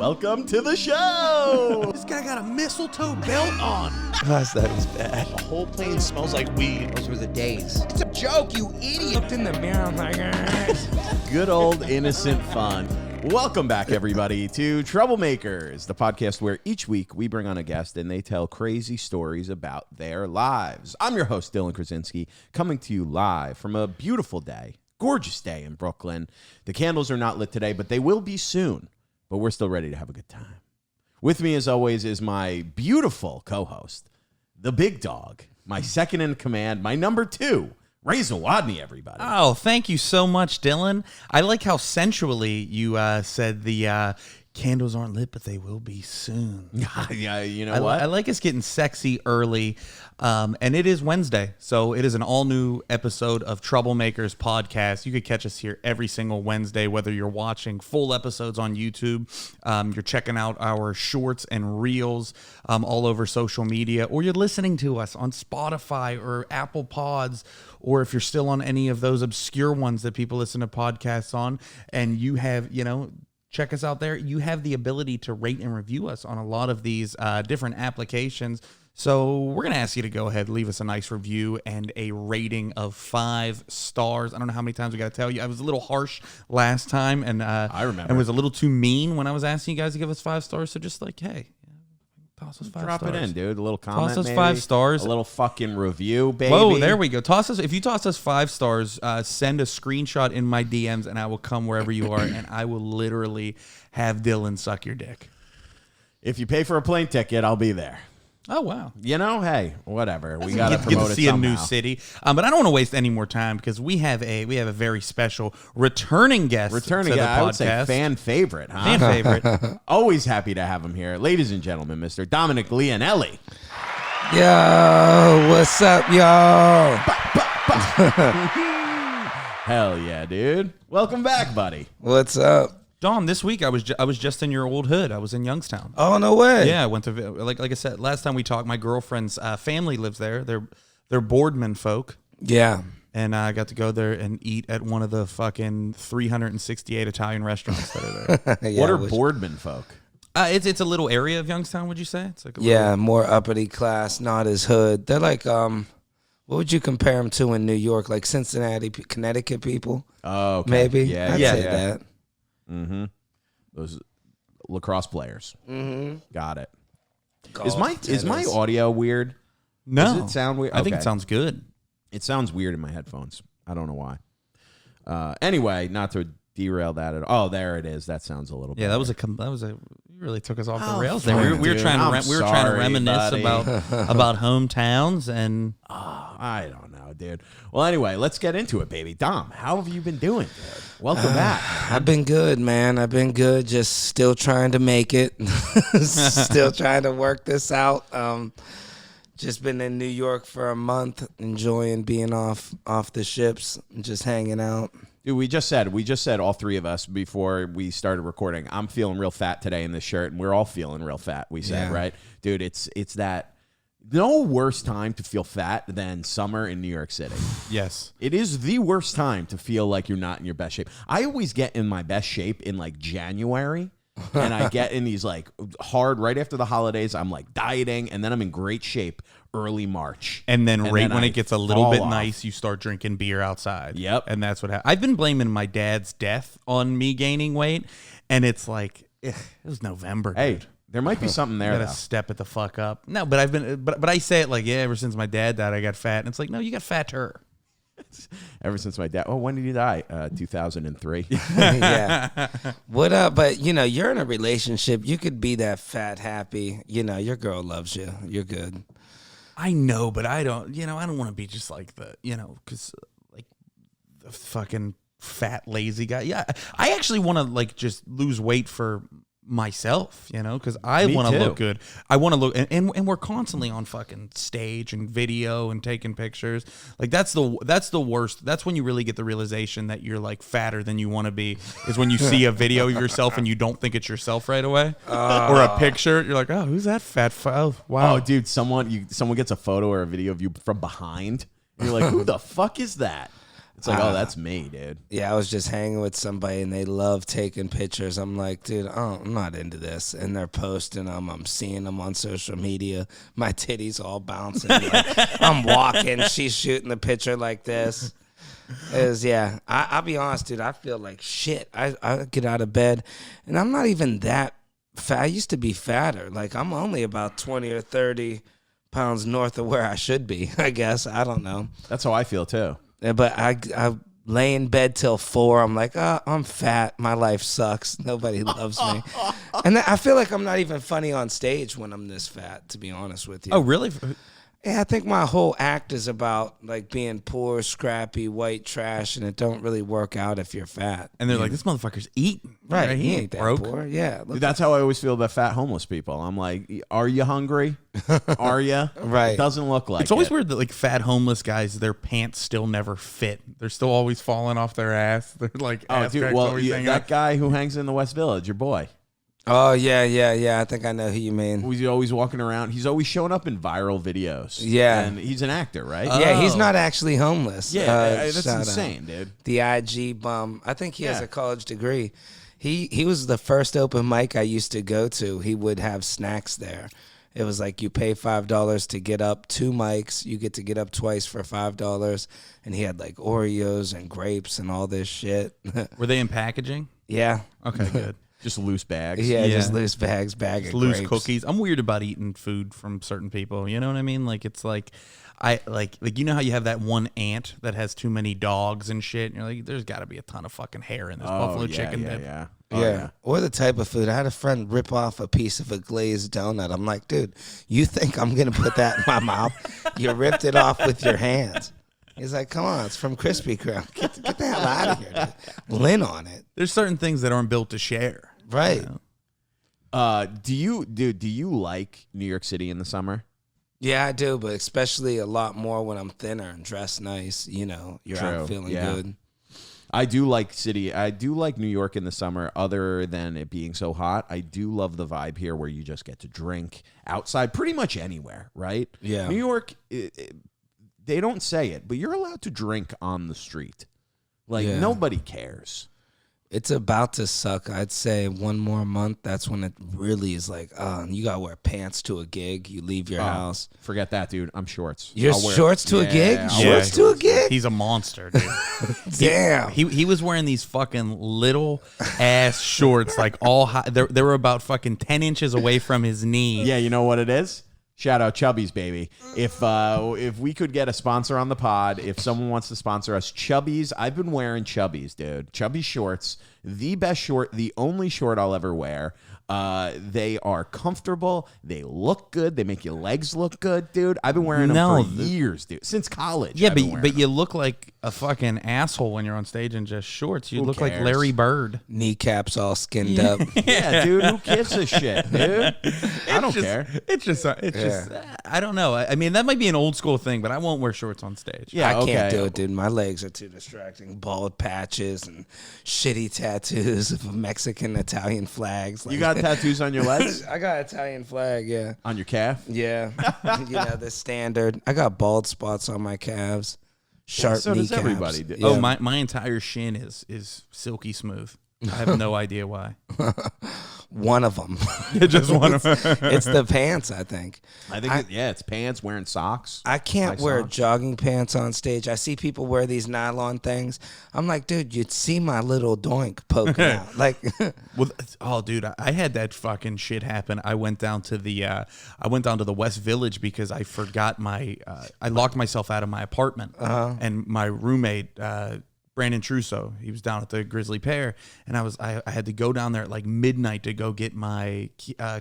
Welcome to the show. This guy got a mistletoe belt on. Gosh, that is bad. The whole plane smells like weed. Those were the days. It's a joke, you idiot. Looked in the mirror, I'm like, Good old innocent fun. Welcome back, everybody, to Troublemakers, the podcast where each week we bring on a guest and they tell crazy stories about their lives. I'm your host, Dylan Krasinski, coming to you live from a beautiful day, gorgeous day in Brooklyn. The candles are not lit today, but they will be soon. But we're still ready to have a good time. With me, as always, is my beautiful co-host, the big dog, my second in command, my number two, Zawodni, everybody. Oh, thank you so much, Dylan. I like how sensually you said the candles aren't lit, but they will be soon. Yeah, you know what? I like us getting sexy early. And it is Wednesday, so it is an all-new episode of Troublemakers podcast. You could catch us here every single Wednesday, whether you're watching full episodes on YouTube, you're checking out our shorts and reels all over social media, or you're listening to us on Spotify or Apple Pods, or if you're still on any of those obscure ones that people listen to podcasts on, and you have, check us out there. You have the ability to rate and review us on a lot of these different applications. So we're going to ask you to go ahead, leave us a nice review and a rating of 5 stars. I don't know how many times we got to tell you. I was a little harsh last time, and I remember. And was a little too mean when I was asking you guys to give us 5 stars. So just like, hey, toss us 5 Drop stars. it in, dude. A little comment, Toss us maybe. 5 stars. A little fucking review, baby. Whoa, there we go. If you toss us 5 stars, send a screenshot in my DMs, and I will come wherever you are, and I will literally have Dylan suck your dick. If you pay for a plane ticket, I'll be there. Oh, wow. Hey, whatever. We got to get promote to it see somehow. a new city. But I don't want to waste any more time because we have a very special returning guest to the podcast. I would say fan favorite, huh? Fan favorite. Always happy to have him here. Ladies and gentlemen, Mr. Dominic Leonelli. Yo, what's up, y'all? Hell yeah, dude. Welcome back, buddy. What's up? Dom, this week I was just in your old hood. I was in Youngstown. Oh, no way. Yeah, I went to like I said last time we talked. My girlfriend's family lives there. They're Boardman folk. Yeah. And I got to go there and eat at one of the fucking 368 Italian restaurants that are there. Yeah, What are Boardman folk? It's a little area of Youngstown. Would you say? It's like more uppity class, not as hood. They're like, what would you compare them to in New York? Like Cincinnati, Connecticut people? Oh, okay. Maybe. Yeah, I'd say that. Mm-hmm. Those lacrosse players. Mm-hmm. Got it. Golf, Is my tennis. audio weird? No. Does it sound weird? I think Okay. it sounds good. It sounds weird in my headphones. I don't know why. Anyway, not to derail that at all. Oh, there it is. That sounds a little Yeah, better. that was you really took us off the Oh, rails fuck, there. We were dude. trying I'm to trying to sorry, reminisce buddy. about hometowns and I don't know, dude. Well, anyway, let's get into it, baby. Dom, how have you been doing, dude? Welcome back. I've been good, man. I've been good. Just still trying to make it. Still trying to work this out. Just been in New York for a month, enjoying being off the ships, and just hanging out. Dude, we just said all three of us before we started recording, I'm feeling real fat today in this shirt, and we're all feeling real fat, we said, Yeah. right? Dude, it's that no worse time to feel fat than summer in New York City. yes. It is the worst time to feel like you're not in your best shape. I always get in my best shape in like January, and I get in these like hard right after the holidays. I'm like dieting, and then I'm in great shape early March. And then when I it gets a little fall bit off. nice, you start drinking beer outside. Yep. And that's what happened. I've been blaming my dad's death on me gaining weight, and it's like it was November. Hey, dude. there might be something there, Gotta though. step it the fuck up. No, but but I say it like, yeah, ever since my dad died, I got fat. And it's like, no, you got fatter. Ever since my dad. Oh, when did he die? 2003. Yeah. What up? But you're in a relationship. You could be that fat, happy. Your girl loves you. You're good. I know, but I don't, I don't want to be just like because like the fucking fat, lazy guy. Yeah. I actually want to like just lose weight for myself, because I Me want to too. look good. I want to look, and we're constantly on fucking stage and video and taking pictures. Like that's the worst. That's when you really get the realization that you're like fatter than you want to be, is when you see a video of yourself and you don't think it's yourself right away, or a picture. You're like, oh, who's that fat? Oh, wow. Oh, dude, someone gets a photo or a video of you from behind. And you're like, who the fuck is that? It's like, oh, that's me, dude. Yeah, I was just hanging with somebody and they love taking pictures. I'm like, dude, I'm not into this. And they're posting them. I'm seeing them on social media. My titties all bouncing. Like, I'm walking. She's shooting the picture like this. I'll be honest, dude. I feel like shit. I get out of bed and I'm not even that fat. I used to be fatter. Like, I'm only about 20 or 30 pounds north of where I should be, I guess. I don't know. That's how I feel, too. But I lay in bed till 4. I'm like, I'm fat. My life sucks. Nobody loves me. And I feel like I'm not even funny on stage when I'm this fat, to be honest with you. Oh, really? Yeah, I think my whole act is about like being poor, scrappy, white trash, and it don't really work out if you're fat. And they're like, this motherfucker's eating. Right, He ain't that broke. poor. Yeah. Dude, that's how I always feel about fat homeless people. I'm like, are you hungry? Are you? Right. It doesn't look like It's always it. weird that like fat homeless guys, their pants still never fit. They're still always falling off their ass. They're like, Oh, ass dude, cracks well, always hanging that out. guy who hangs in the West Village, your boy. Oh, yeah. I think I know who you mean. He's always walking around. He's always showing up in viral videos. Yeah. And he's an actor, right? Yeah, he's Oh. not actually homeless. Yeah, that's shout out. insane, dude. The IG bum. I think he has Yeah. a college degree. He was the first open mic I used to go to. He would have snacks there. It was like you pay $5 to get up 2 mics. You get to get up twice for $5. And he had like Oreos and grapes and all this shit. Were they in packaging? Yeah. Okay, good. Just loose bags. Yeah, Yeah. just loose bags, bag of Loose grapes. cookies. I'm weird about eating food from certain people. You know what I mean? Like it's like I like you know how you have that one aunt that has too many dogs and shit, and you're like, there's got to be a ton of fucking hair in this buffalo chicken. Yeah, Dip. yeah. Yeah. Oh, yeah. Or the type of food. I had a friend rip off a piece of a glazed donut. I'm like, dude, you think I'm going to put that in my mouth? You ripped it off with your hands. He's like, come on, it's from Krispy Kreme. Get the hell out of here, dude. Lint on it. There's certain things that aren't built to share. Right. You know? Do you like New York City in the summer? Yeah, I do, but especially a lot more when I'm thinner and dressed nice. You know, you're True, out feeling yeah. good. I do like city. I do like New York in the summer, other than it being so hot. I do love the vibe here where you just get to drink outside pretty much anywhere, right? Yeah. New York, they don't say it, but you're allowed to drink on the street. Like, Yeah. nobody cares. It's about to suck. I'd say 1 more month. That's when it really is like, you got to wear pants to a gig. You leave your house. Forget that, dude. I'm shorts. You're I'll wear- shorts to a gig? I'll Shorts wear to a gig? He's a monster, dude. Damn. He was wearing these fucking little ass shorts, like all high. They were about fucking 10 inches away from his knee. Yeah, you know what it is? Shout out Chubby's, baby. If we could get a sponsor on the pod, if someone wants to sponsor us, Chubby's. I've been wearing Chubby's, dude. Chubby's shorts, the best short, the only short I'll ever wear. They are comfortable. They look good. They make your legs look good, dude. I've been wearing them for years, dude. Since college. Yeah, I've been wearing but you look like a fucking asshole when you're on stage in just shorts. You Who look like cares? Larry Bird. Kneecaps all skinned up. them. Yeah, dude. Who gives a shit, dude? I don't care. It's just I don't know. I mean, that might be an old school thing, but I won't wear shorts on stage. Yeah, I okay. can't do it, dude. My legs are too distracting. Bald patches and shitty tattoos of Mexican Italian flags. You got tattoos on your legs? I got Italian flag, yeah. On your calf? Yeah. You know, the standard. I got bald spots on my calves. Sharp so does kneecaps. everybody do. Yeah. Oh, my entire shin is silky smooth. I have no idea why. One of them. Just one of It's the pants, I think. I think, it's pants, wearing socks. I can't Nice wear socks. jogging pants on stage. I see people wear these nylon things. I'm like, dude, you'd see my little doink poking out. Like, Well, oh, dude, I had that fucking shit happen. I went down to the West Village because I forgot I locked myself out of my apartment, and my roommate. Brandon Trusso, he was down at the Grizzly Pear, and I had to go down there at like midnight to go get my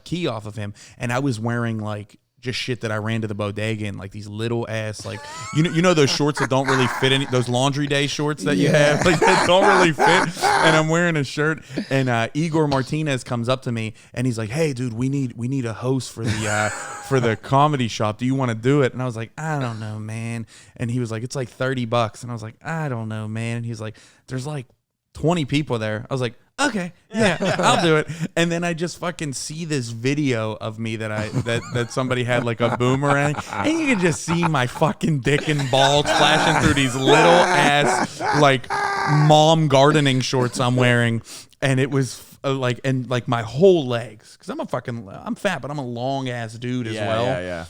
key off of him, and I was wearing like just shit that I ran to the bodega in, like these little ass, like you know those shorts that don't really fit any, those laundry day shorts that you have, like that don't really fit, and I'm wearing a shirt, and Igor Martinez comes up to me and he's like, hey dude, we need a host for the comedy shop. Do you want to do it? And I was like, I don't know, man. And he was like, it's like $30, and I was like, I don't know, man. And he's like, there's like 20 people there. I was like, okay, yeah, I'll do it. And then I just fucking see this video of me that somebody had like a boomerang, and you can just see my fucking dick and balls flashing through these little ass like mom gardening shorts I'm wearing, and it was like my whole legs, because I'm fat, but I'm a long ass dude as well. Yeah.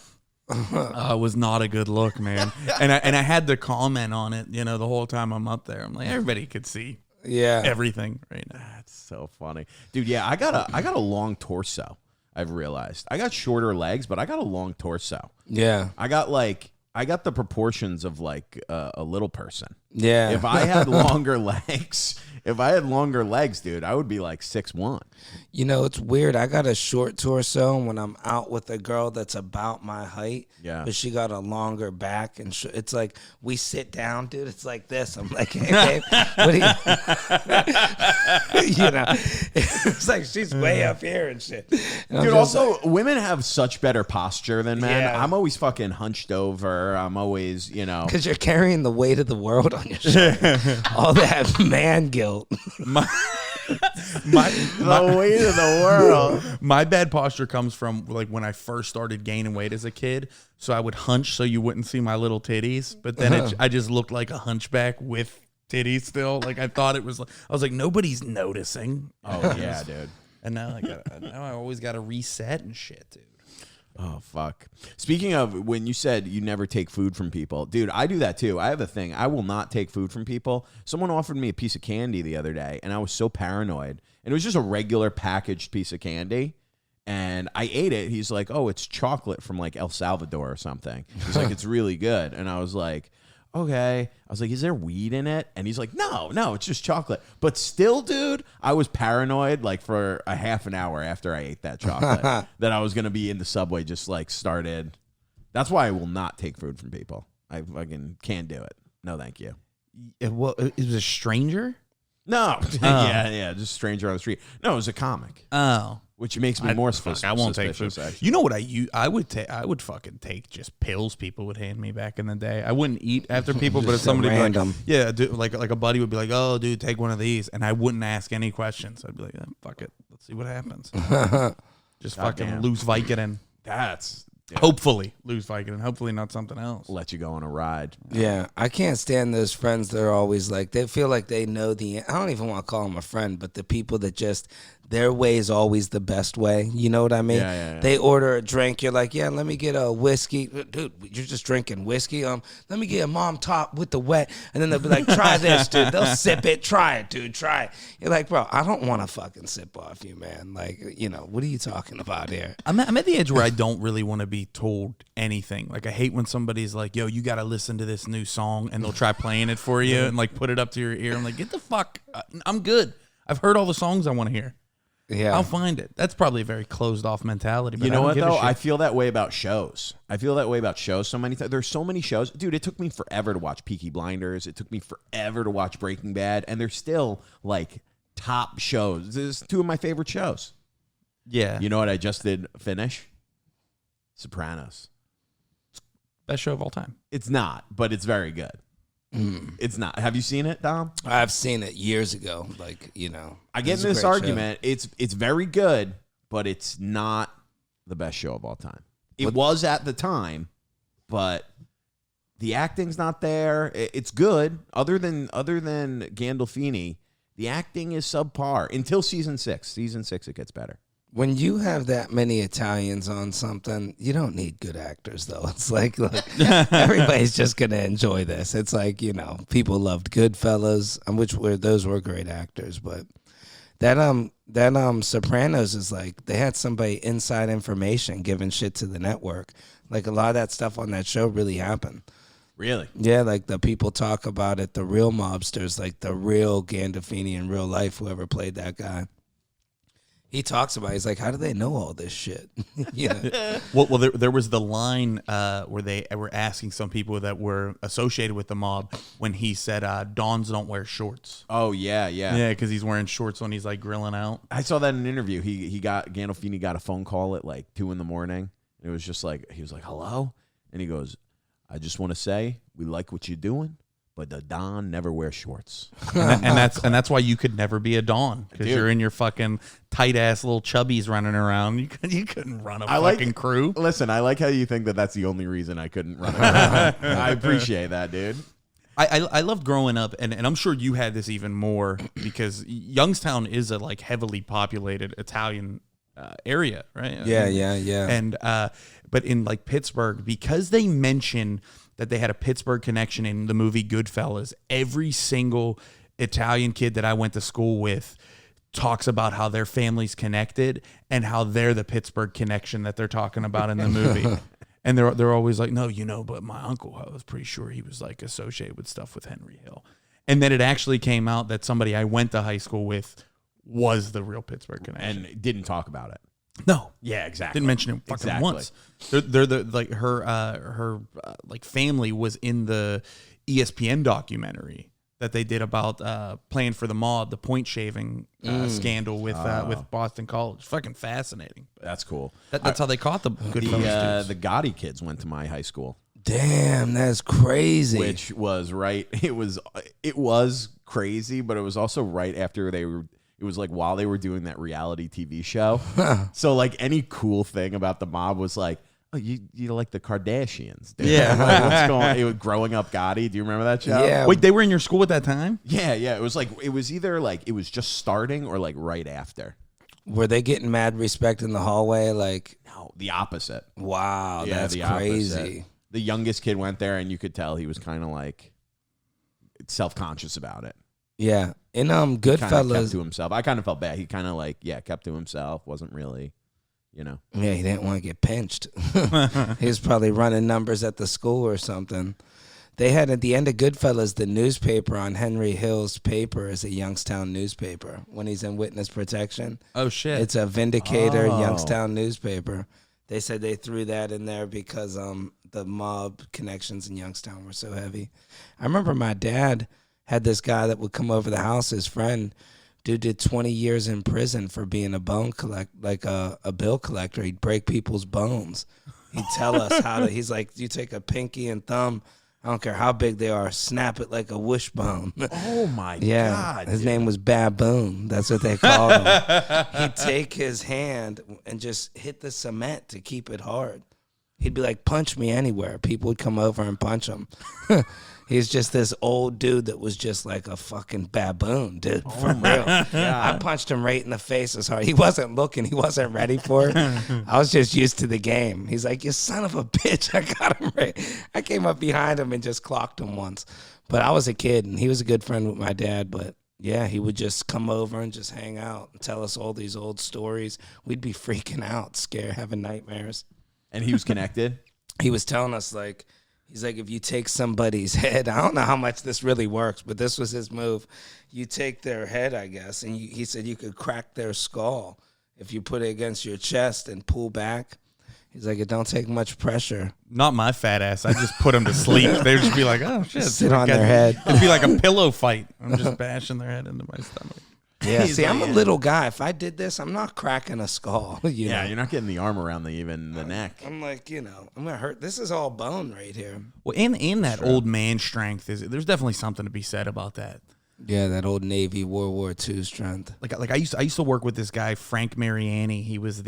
It was not a good look, man. And I had to comment on it, the whole time I'm up there. I'm like, everybody could see everything right now. That's so funny, dude. Yeah, I got a long torso. I've realized I got shorter legs, but I got a long torso. Yeah, I got the proportions of like a little person. Yeah. If I had longer legs, dude, I would be like 6'1". It's weird. I got a short torso when I'm out with a girl that's about my height. Yeah. But she got a longer back, and it's like we sit down, dude. It's like this. I'm like, hey, babe, what do you? It's like she's way up here and shit. And Dude, also, women have such better posture than men. Yeah. I'm always fucking hunched over. I'm always, because you're carrying the weight of the world on your shoulder. All that man guilt. the weight of the world. My bad posture comes from like when I first started gaining weight as a kid. So I would hunch so you wouldn't see my little titties, but then I just looked like a hunchback with titties still. Like I thought it was. I was like, nobody's noticing. Oh yeah, dude. And now I always got to reset and shit, dude. Oh, fuck. Speaking of, when you said you never take food from people, dude, I do that too. I have a thing. I will not take food from people. Someone offered me a piece of candy the other day, and I was so paranoid. And it was just a regular packaged piece of candy. And I ate it. He's like, oh, it's chocolate from like El Salvador or something. He's like, it's really good. And I was like, okay. I was like, is there weed in it? And he's like, no, it's just chocolate. But still, dude, I was paranoid like for a half an hour after I ate that chocolate that I was going to be in the subway just like started. That's why I will not take food from people. I fucking can't do it. No, thank you. It was a stranger? No. Yeah. Just a stranger on the street. No, it was a comic. Oh. Which makes me more suspicious. I won't take food. Actually. You know what I would fucking take just pills people would hand me back in the day. I wouldn't eat after people, but if somebody would be like, yeah, dude, like a buddy would be like, oh, dude, take one of these, and I wouldn't ask any questions. I'd be like, fuck it, let's see what happens. Just fucking lose Vicodin. Hopefully lose Vicodin. Hopefully not something else. Let you go on a ride. Yeah, I can't stand those friends that are always like, they feel like they know I don't even want to call them a friend, but the people that just, their way is always the best way. You know what I mean? Yeah. They order a drink. You're like, yeah, let me get a whiskey. Dude, you're just drinking whiskey. Let me get a mom top with the wet. And then they'll be like, try this, dude. They'll sip it. Try it, dude. Try it. You're like, bro, I don't want to fucking sip off you, man. Like, what are you talking about here? I'm at the edge where I don't really want to be told anything. Like, I hate when somebody's like, yo, you got to listen to this new song, and they'll try playing it for you and like put it up to your ear. I'm like, get the fuck. I'm good. I've heard all the songs I want to hear. Yeah, I'll find it. That's probably a very closed off mentality. But you know what though? I feel that way about shows. So many there's so many shows. Dude, it took me forever to watch Peaky Blinders. It took me forever to watch Breaking Bad, and they're still like top shows. This is two of my favorite shows. Yeah. You know what I just did finish? Sopranos. Best show of all time. It's not, but it's very good. It's not. Have you seen it, Dom? I've seen it years ago. Like, I get in this argument. It's very good, but it's not the best show of all time. It was at the time, but the acting's not there. It's good. Other than Gandolfini, the acting is subpar until season 6. Season 6, it gets better. When you have that many Italians on something, you don't need good actors, though. It's like look, everybody's just going to enjoy this. It's like, people loved Goodfellas, those were great actors. But that Sopranos is like, they had somebody inside information giving shit to the network. Like, a lot of that stuff on that show really happened. Really? Yeah, like the people talk about it, the real mobsters, like the real Gandolfini in real life, whoever played that guy. He talks about it. He's like, how do they know all this shit? Well, there was the line where they were asking some people that were associated with the mob when he said, Dons don't wear shorts. Oh, yeah. Yeah, because he's wearing shorts when he's like grilling out. I saw that in an interview. Gandolfini got a phone call at like 2 a.m. It was just like, he was like, hello? And he goes, I just want to say, we like what you're doing, but the Don never wears shorts. And that's why you could never be a Don, because Dude. you're in your fucking tight ass little chubbies running around. You couldn't run a fucking crew. Listen, I like how you think that that's the only reason I couldn't run around. I appreciate that, dude. I loved growing up, and I'm sure you had this even more, because Youngstown is a like heavily populated Italian area, right? Yeah. And but in like Pittsburgh, because they mention that they had a Pittsburgh connection in the movie Goodfellas, every single Italian kid that I went to school with talks about how their family's connected and how they're the Pittsburgh connection that they're talking about in the movie. And they're always like, no, but my uncle, I was pretty sure he was like associated with stuff with Henry Hill. And then it actually came out that somebody I went to high school with was the real Pittsburgh connection. And didn't talk about it. No. Yeah, exactly. Didn't mention it fucking once. They're the like her like family was in the ESPN documentary that they did about playing for the mob, the point shaving scandal with Boston College. Fucking fascinating. That's cool. That's how they caught the Goodfellas. The Gotti kids went to my high school. Damn, that's crazy. Which was right. It was crazy, but it was also right after they were. It was like while they were doing that reality TV show. So like any cool thing about the mob was like, oh, you like the Kardashians, dude. Yeah. Like, what's going? It was Growing Up Gotti. Do you remember that show? Yeah. Wait, they were in your school at that time? Yeah. It was like it was either like it was just starting or like right after. Were they getting mad respect in the hallway? Like, No, the opposite. wow, Yeah, that's the crazy. opposite. The youngest kid went there, and you could tell he was kind of like self-conscious about it. Yeah. In Kind of kept Goodfellas, to himself. I kind of felt bad. He kind of like kept to himself. Wasn't really, yeah, he didn't want to get pinched. He was probably running numbers at the school or something. They had at the end of Goodfellas, the newspaper on Henry Hill's paper is a Youngstown newspaper when he's in witness protection. Oh, shit. It's a Vindicator Oh. Youngstown newspaper. They said they threw that in there because the mob connections in Youngstown were so heavy. I remember my dad had this guy that would come over the house, his friend. Dude did 20 years in prison for being a a bill collector. He'd break people's bones. He'd tell us how to, he's like, you take a pinky and thumb, I don't care how big they are, snap it like a wishbone. Oh my Yeah, God! his name was Baboon. That's what they called him. He'd take his hand and just hit the cement to keep it hard. He'd be like, punch me anywhere. People would come over and punch him. He's just this old dude that was just like a fucking baboon, dude, for real. I punched him right in the face as hard. He wasn't looking. He wasn't ready for it. I was just used to the game. He's like, you son of a bitch. I got him right. I came up behind him and just clocked him once. But I was a kid, and he was a good friend with my dad. But, yeah, he would just come over and just hang out and tell us all these old stories. We'd be freaking out, scared, having nightmares. And he was connected. He was telling us, like, he's like, if you take somebody's head, I don't know how much this really works, but this was his move. You take their head, I guess, and he said you could crack their skull if you put it against your chest and pull back. He's like, it don't take much pressure. Not my fat ass. I just put them to sleep. They would just be like, oh, shit. Sit on their head. It'd be like a pillow fight. I'm just bashing their head into my stomach. Yeah, He's see, I'm a like, little guy. If I did this, I'm not cracking a skull. You know? You're not getting the arm around the neck. I'm like, I'm going to hurt. This is all bone right here. Well, and that old man strength, there's definitely something to be said about that. Yeah, that old Navy World War II strength. Like I used to work with this guy, Frank Mariani. He was what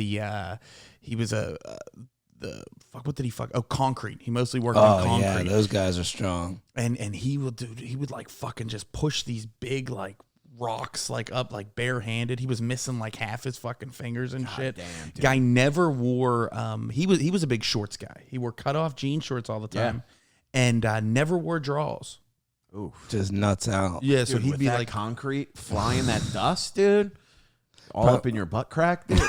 did he fuck? Oh, concrete. He mostly worked on concrete. Yeah, those guys are strong. And he would like fucking just push these big like rocks like up like barehanded. He was missing like half his fucking fingers and shit. Damn, dude. Guy never wore he was a big shorts guy. He wore cut off jean shorts all the time. And never wore drawers. Ooh. Just nuts out. Yeah, so Dude, he'd with be that like concrete flying that dust, dude. All up in your butt crack, dude.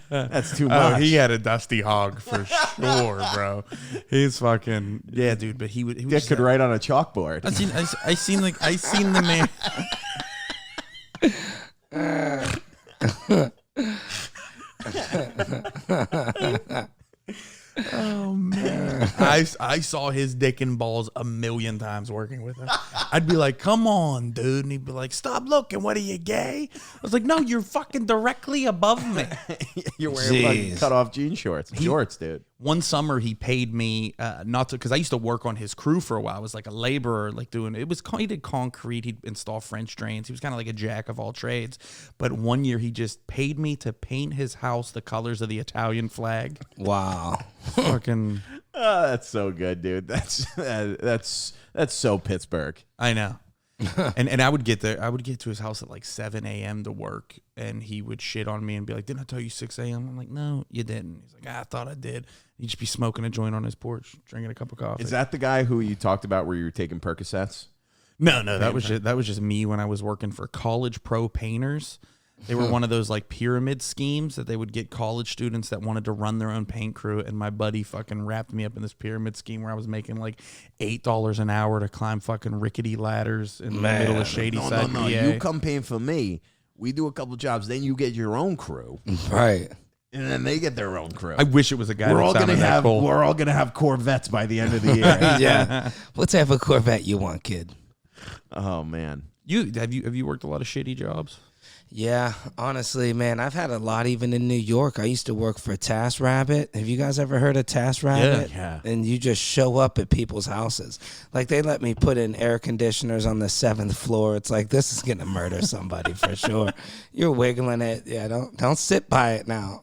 That's too much. oh, he had a dusty hog for sure, bro. He's fucking dude. But he would Dick just could write on a chalkboard. I seen the man. Oh man! I saw his dick and balls a million times working with him. I'd be like, come on, dude. And he'd be like, stop looking. What are you, gay? I was like, no, you're fucking directly above me. You're wearing like cut off jean shorts. Shorts, dude. One summer he paid me not to, because I used to work on his crew for a while. I was like a laborer, like he did concrete, he'd install French drains. He was kind of like a jack of all trades. But one year he just paid me to paint his house the colors of the Italian flag. Wow. Fucking. Oh, that's so good, dude. That's so Pittsburgh. I know. and I would get there. I would get to his house at like 7 a.m. to work, and he would shit on me and be like, "Didn't I tell you 6 a.m.?" I'm like, "No, you didn't." He's like, "I thought I did." He'd just be smoking a joint on his porch, drinking a cup of coffee. Is that the guy who you talked about where you were taking Percocets? No, that was just me when I was working for College Pro Painters. They were one of those like pyramid schemes that they would get college students that wanted to run their own paint crew. And my buddy fucking wrapped me up in this pyramid scheme where I was making like $8 an hour to climb fucking rickety ladders in the middle of Shadyside. No. PA. You come paint for me. We do a couple jobs, then you get your own crew, Right. and then they get their own crew. I wish it was a guy. We're that all sounded gonna that have cool. we're all gonna have Corvettes by the end of the year. Yeah. What type of Corvette you want, kid? Oh man. Have you worked a lot of shitty jobs? Yeah, honestly, man, I've had a lot even in New York. I used to work for TaskRabbit. Have you guys ever heard of TaskRabbit? Yeah. And you just show up at people's houses. Like, they let me put in air conditioners on the 7th floor. It's like, this is going to murder somebody for sure. You're wiggling it. Yeah, don't sit by it now.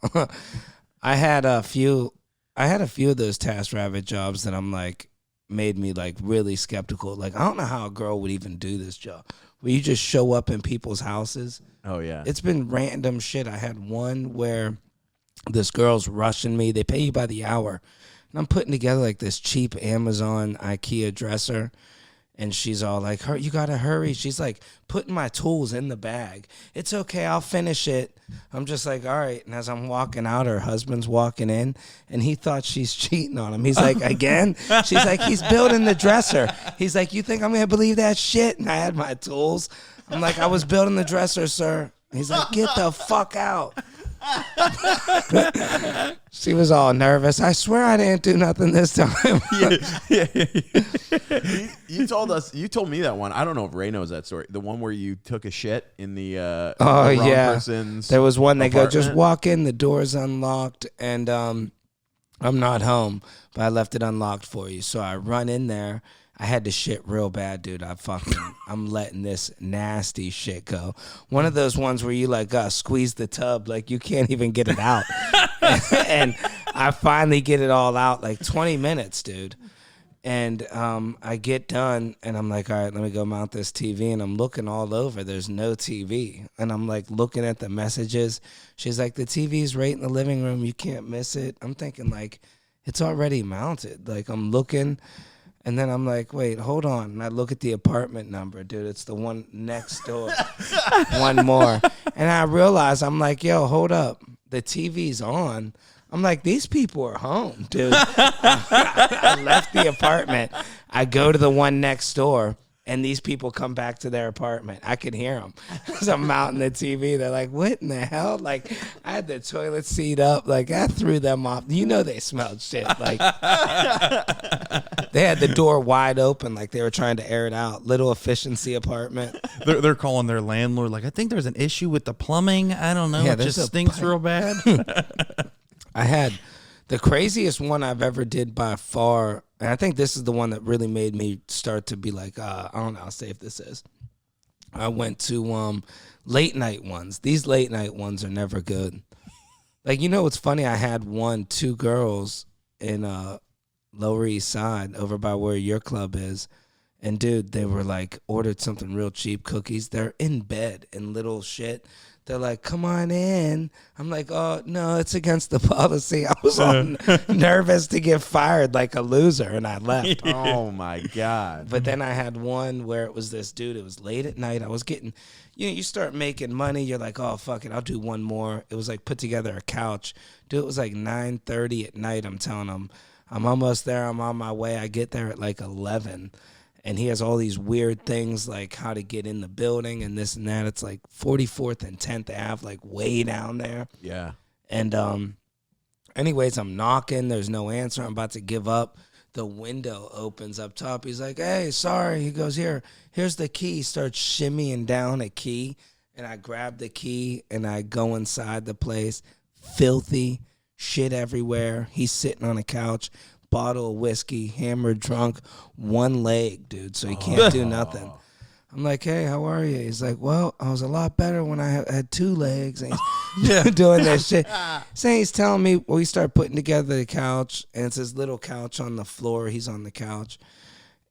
I had a few of those TaskRabbit jobs that I'm like, made me like really skeptical. Like, I don't know how a girl would even do this job where you just show up in people's houses. Oh yeah. It's been random shit. I had one where this girl's rushing me. They pay you by the hour. And I'm putting together like this cheap Amazon IKEA dresser. And she's all like, you got to hurry. She's like putting my tools in the bag. It's okay. I'll finish it. I'm just like, all right. And as I'm walking out, her husband's walking in. And he thought she's cheating on him. He's like, again? She's like, he's building the dresser. He's like, you think I'm going to believe that shit? And I had my tools. I'm like, I was building the dresser, sir. He's like, get the fuck out. She was all nervous. I swear I didn't do nothing this time. You told me that one. I don't know if Ray knows that story. The one where you took a shit in the Oh, the wrong yeah. person's There was one they go, just apartment? walk in, the door's unlocked, and I'm not home, but I left it unlocked for you. So I run in there. I had to shit real bad, dude. I'm letting this nasty shit go. One of those ones where you like squeeze the tub, like you can't even get it out. And I finally get it all out, like 20 minutes, dude. And I get done, and I'm like, all right, let me go mount this TV. And I'm looking all over. There's no TV. And I'm like looking at the messages. She's like, the TV's right in the living room. You can't miss it. I'm thinking like, it's already mounted. Like I'm looking. And then I'm like, wait, hold on. And I look at the apartment number, dude. It's the one next door. One more. And I realize, I'm like, yo, hold up. The TV's on. I'm like, these people are home, dude. I left the apartment. I go to the one next door, and these people come back to their apartment. I could hear them. So I'm mounting the TV. They're like, what in the hell? Like, I had the toilet seat up. Like, I threw them off. You know they smelled shit. Like, they had the door wide open. Like, they were trying to air it out. Little efficiency apartment. They're calling their landlord like, I think there's an issue with the plumbing. I don't know. Yeah, It there's just a stinks pipe. real bad. I had the craziest one I've ever did by far, and I think this is the one that really made me start to be like, I don't know how safe this is. I went to late night ones. These late night ones are never good. Like, you know what's funny? I had two girls in Lower East Side over by where your club is. And, dude, they were like, ordered something real cheap, cookies. They're in bed in little shit. They're like, come on in. I'm like, oh, no, it's against the policy. I was all nervous to get fired like a loser, and I left. Oh my God. But then I had one where it was this dude. It was late at night. I was getting, you start making money. You're like, oh, fuck it. I'll do one more. It was like put together a couch. Dude, it was like 9:30 at night. I'm telling him, I'm almost there. I'm on my way. I get there at like 11. And he has all these weird things like how to get in the building and this and that. It's like 44th and 10th Ave, like way down there. Yeah. And anyways, I'm knocking. There's no answer. I'm about to give up. the window opens up top. He's like, hey, sorry. He goes, here's the key. He starts shimmying down a key. And I grab the key and I go inside the place. Filthy, shit everywhere. He's sitting on a couch, bottle of whiskey, hammered drunk, one leg, dude. So he can't do nothing. I'm like, hey, how are you? He's like, well, I was a lot better when I had two legs. And he's doing that shit. So he's telling me, well, we start putting together the couch, and it's his little couch on the floor. He's on the couch.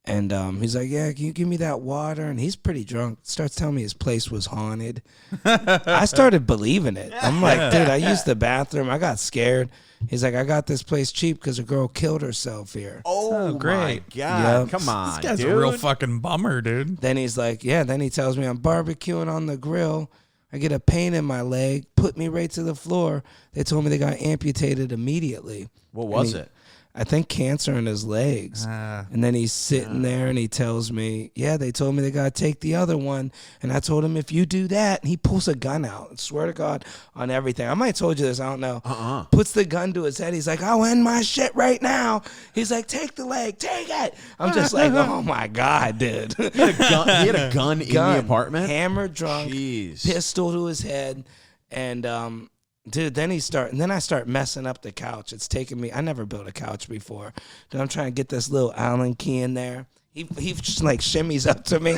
And he's like, yeah, can you give me that water? And he's pretty drunk. Starts telling me his place was haunted. I started believing it. I'm like, dude, I used the bathroom. I got scared. He's like, I got this place cheap because a girl killed herself here. Oh, great. my God. Yep. Come on, This guy's dude. a real fucking bummer, dude. Then he's like, yeah. Then he tells me I'm barbecuing on the grill. I get a pain in my leg, put me right to the floor. They told me they got amputated immediately. What was it? I think cancer in his legs. And then he's sitting there and he tells me, yeah, they told me they got to take the other one. And I told him, if you do that, and he pulls a gun out. I swear to God on everything. I might have told you this. I don't know. Puts the gun to his head. He's like, I'll end my shit right now. He's like, take the leg. Take it. I'm just like, oh, my God, dude. He had a gun in the apartment? Hammered drunk. Jeez. Pistol to his head. And, dude, then I start messing up the couch. It's taking me. I never built a couch before. Dude, I'm trying to get this little Allen key in there. He just like shimmies up to me.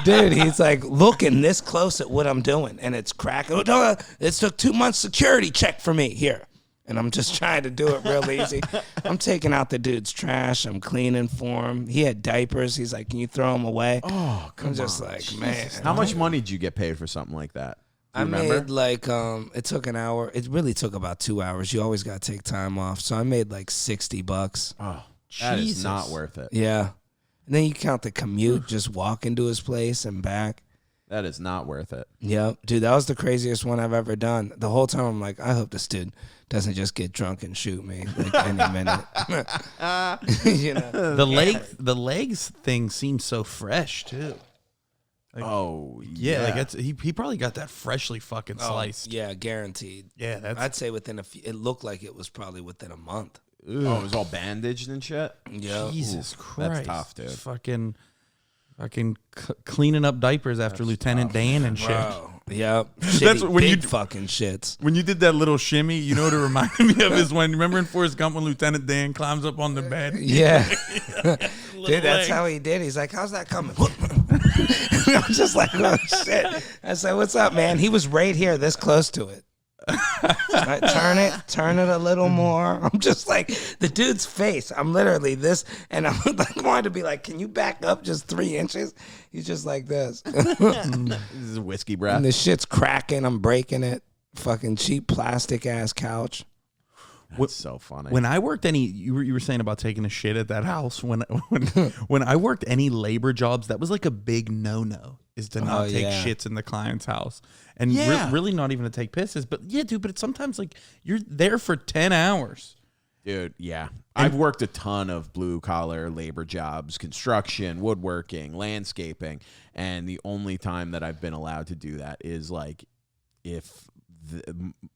Dude, he's like looking this close at what I'm doing, and it's cracking. It took 2 months security check for me here. And I'm just trying to do it real easy. I'm taking out the dude's trash. I'm cleaning for him. He had diapers. He's like, can you throw them away? Oh, come on. I'm just like, man. How much money did you get paid for something like that? I made like it took an hour. It really took about 2 hours. You always got to take time off. So I made like $60. Oh, that is not worth it. Yeah. And then you count the commute, just walking to his place and back. That is not worth it. Yep. Dude, that was the craziest one I've ever done. The whole time I'm like, I hope this dude doesn't just get drunk and shoot me like any minute. You know? The legs thing seems so fresh too. Like, yeah. Like it's, he probably got that freshly fucking sliced. Yeah, guaranteed. Yeah, that's. I'd say within it looked like it was probably within a month. Oh, it was all bandaged and shit? Yeah. Jesus Christ, that's tough, dude. Fucking cleaning up diapers after Lieutenant Dan and shit. Wow. Yep. That's when big you fucking shits. When you did that little shimmy, you know what it reminded me of is when, remember in Forrest Gump when Lieutenant Dan climbs up on the bed? Yeah. Dude, that's how he did. He's like, how's that coming? I'm just like, oh, shit. I said, what's up, man? He was right here, this close to it. Turn it a little more. I'm just like, the dude's face. I'm literally this, and I'm like, wanting to be like, can you back up just 3 inches? He's just like this. This is whiskey breath. And the shit's cracking. I'm breaking it. Fucking cheap plastic ass couch. That's so funny. When I worked you were saying about taking a shit at that house. When I worked any labor jobs, that was like a big no is to not take shits in the client's house, and really not even to take pisses. But yeah, dude. But it's sometimes like you're there for 10 hours. Dude, yeah. I've worked a ton of blue-collar labor jobs, construction, woodworking, landscaping, and the only time that I've been allowed to do that is like if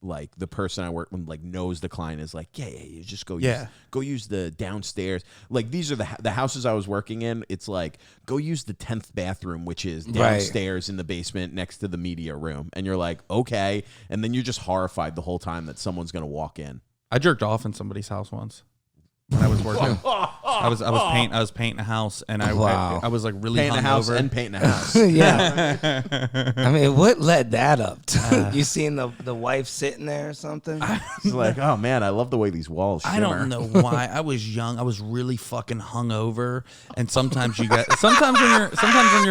the person I work with like knows the client is like, you just go use the downstairs. Like these are the houses I was working in. It's like go use the 10th bathroom, which is downstairs in the basement next to the media room. And you're like, okay, and then you're just horrified the whole time that someone's gonna walk in. I jerked off in somebody's house once when I was working. I was painting a house, and I was like really painting a house hungover. and painting a house. Yeah. I mean, what led that up to? You seen the wife sitting there or something? It's like, oh man, I love the way these walls shimmer. I don't know why. I was young. I was really fucking hungover, and sometimes when you're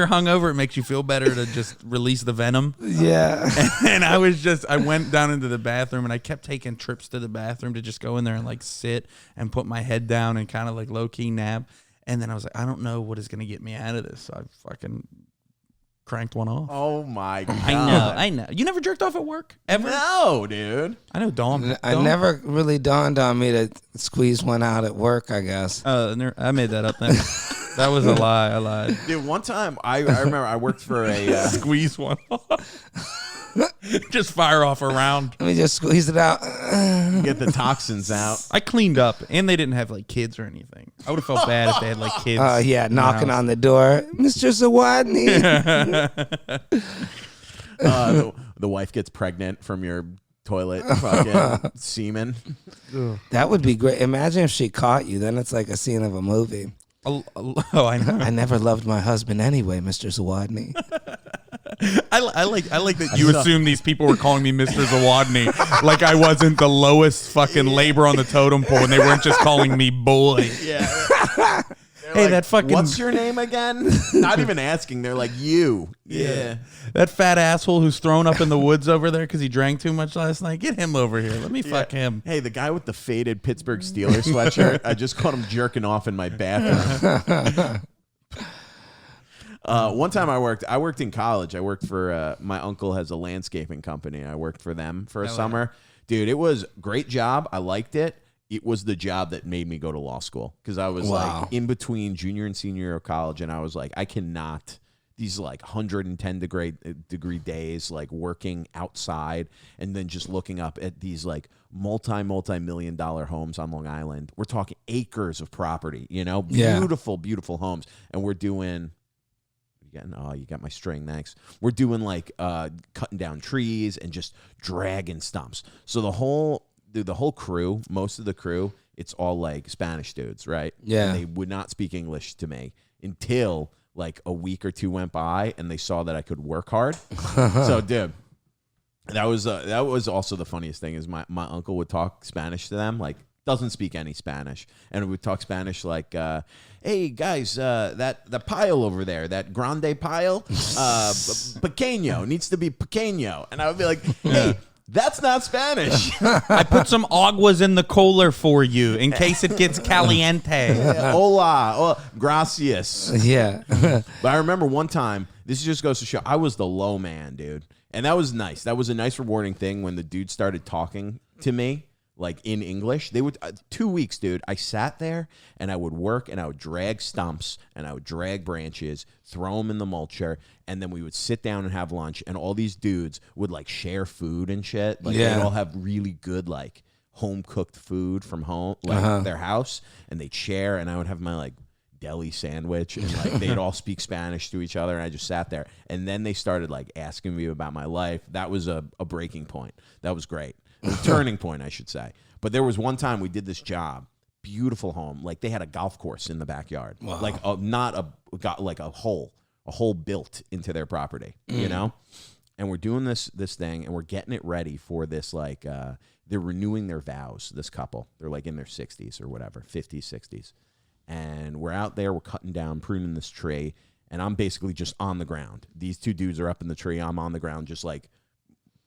hungover, it makes you feel better to just release the venom. Yeah. And I went down into the bathroom, and I kept taking trips to the bathroom to just go in there and like sit and put my head down and kind of like low key nap. And then I was like, I don't know what is going to get me out of this. So I fucking cranked one off. Oh my God. I know. You never jerked off at work? Ever? No, dude. I know Dom. I never really dawned on me to squeeze one out at work, I guess. I made that up then. That was a lie. I lied. Dude, one time I remember I worked for a squeeze one off. Just fire off a round. Let me just squeeze it out. Get the toxins out. I cleaned up, and they didn't have like kids or anything. I would have felt bad if they had like kids. Yeah, knocking on the door. Mr. Zawodni. The wife gets pregnant from your toilet fucking semen. That would be great. Imagine if she caught you. Then it's like a scene of a movie. Oh, I know. I never loved my husband anyway, Mr. Zawodni. I like that you assume these people were calling me Mr. Zawodni, like I wasn't the lowest fucking labor on the totem pole, and they weren't just calling me boy. Yeah. Hey, that fucking... What's your name again? Not even asking. They're like, you. Yeah. That fat asshole who's thrown up in the woods over there because he drank too much last night. Get him over here. Let me fuck him. Hey, the guy with the faded Pittsburgh Steelers sweatshirt, I just caught him jerking off in my bathroom. One time I worked in college. I worked for, my uncle has a landscaping company. I worked for them for a summer. Dude, it was a great job. I liked it. It was the job that made me go to law school because I was like in between junior and senior year of college, and I was like, I cannot, these like 110 degree days, like working outside and then just looking up at these like multi-million dollar homes on Long Island. We're talking acres of property, you know, beautiful homes. And we're doing, you got my string, thanks. We're doing like cutting down trees and just dragging stumps. So the whole crew, most of the crew, it's all like Spanish dudes, right? Yeah. And they would not speak English to me until like a week or two went by and they saw that I could work hard. So, dude, that was also the funniest thing is my uncle would talk Spanish to them, like doesn't speak any Spanish, and would talk Spanish like, hey guys, that pile over there, that grande pile, pequeño, needs to be pequeño. And I would be like, hey, that's not Spanish. I put some aguas in the cooler for you in case it gets caliente. Hola, gracias. Yeah. But I remember one time, this just goes to show, I was the low man, dude. And that was nice. That was a nice, rewarding thing when the dude started talking to me, like in English. They would 2 weeks, dude. I sat there and I would work and I would drag stumps and I would drag branches, throw them in the mulcher, and then we would sit down and have lunch. And all these dudes would like share food and shit. Like they'd all have really good like home cooked food from home, like their house, and they'd share. And I would have my like deli sandwich, and like they'd all speak Spanish to each other. And I just sat there. And then they started like asking me about my life. That was a breaking point. That was great. A turning point, I should say. But there was one time we did this job, beautiful home. Like they had a golf course in the backyard, like a hole built into their property, you know. And we're doing this thing, and we're getting it ready for this. Like they're renewing their vows. This couple, they're like in their 60s or whatever, 50s, 60s, and we're out there, we're cutting down, pruning this tree, and I'm basically just on the ground. These two dudes are up in the tree. I'm on the ground, just like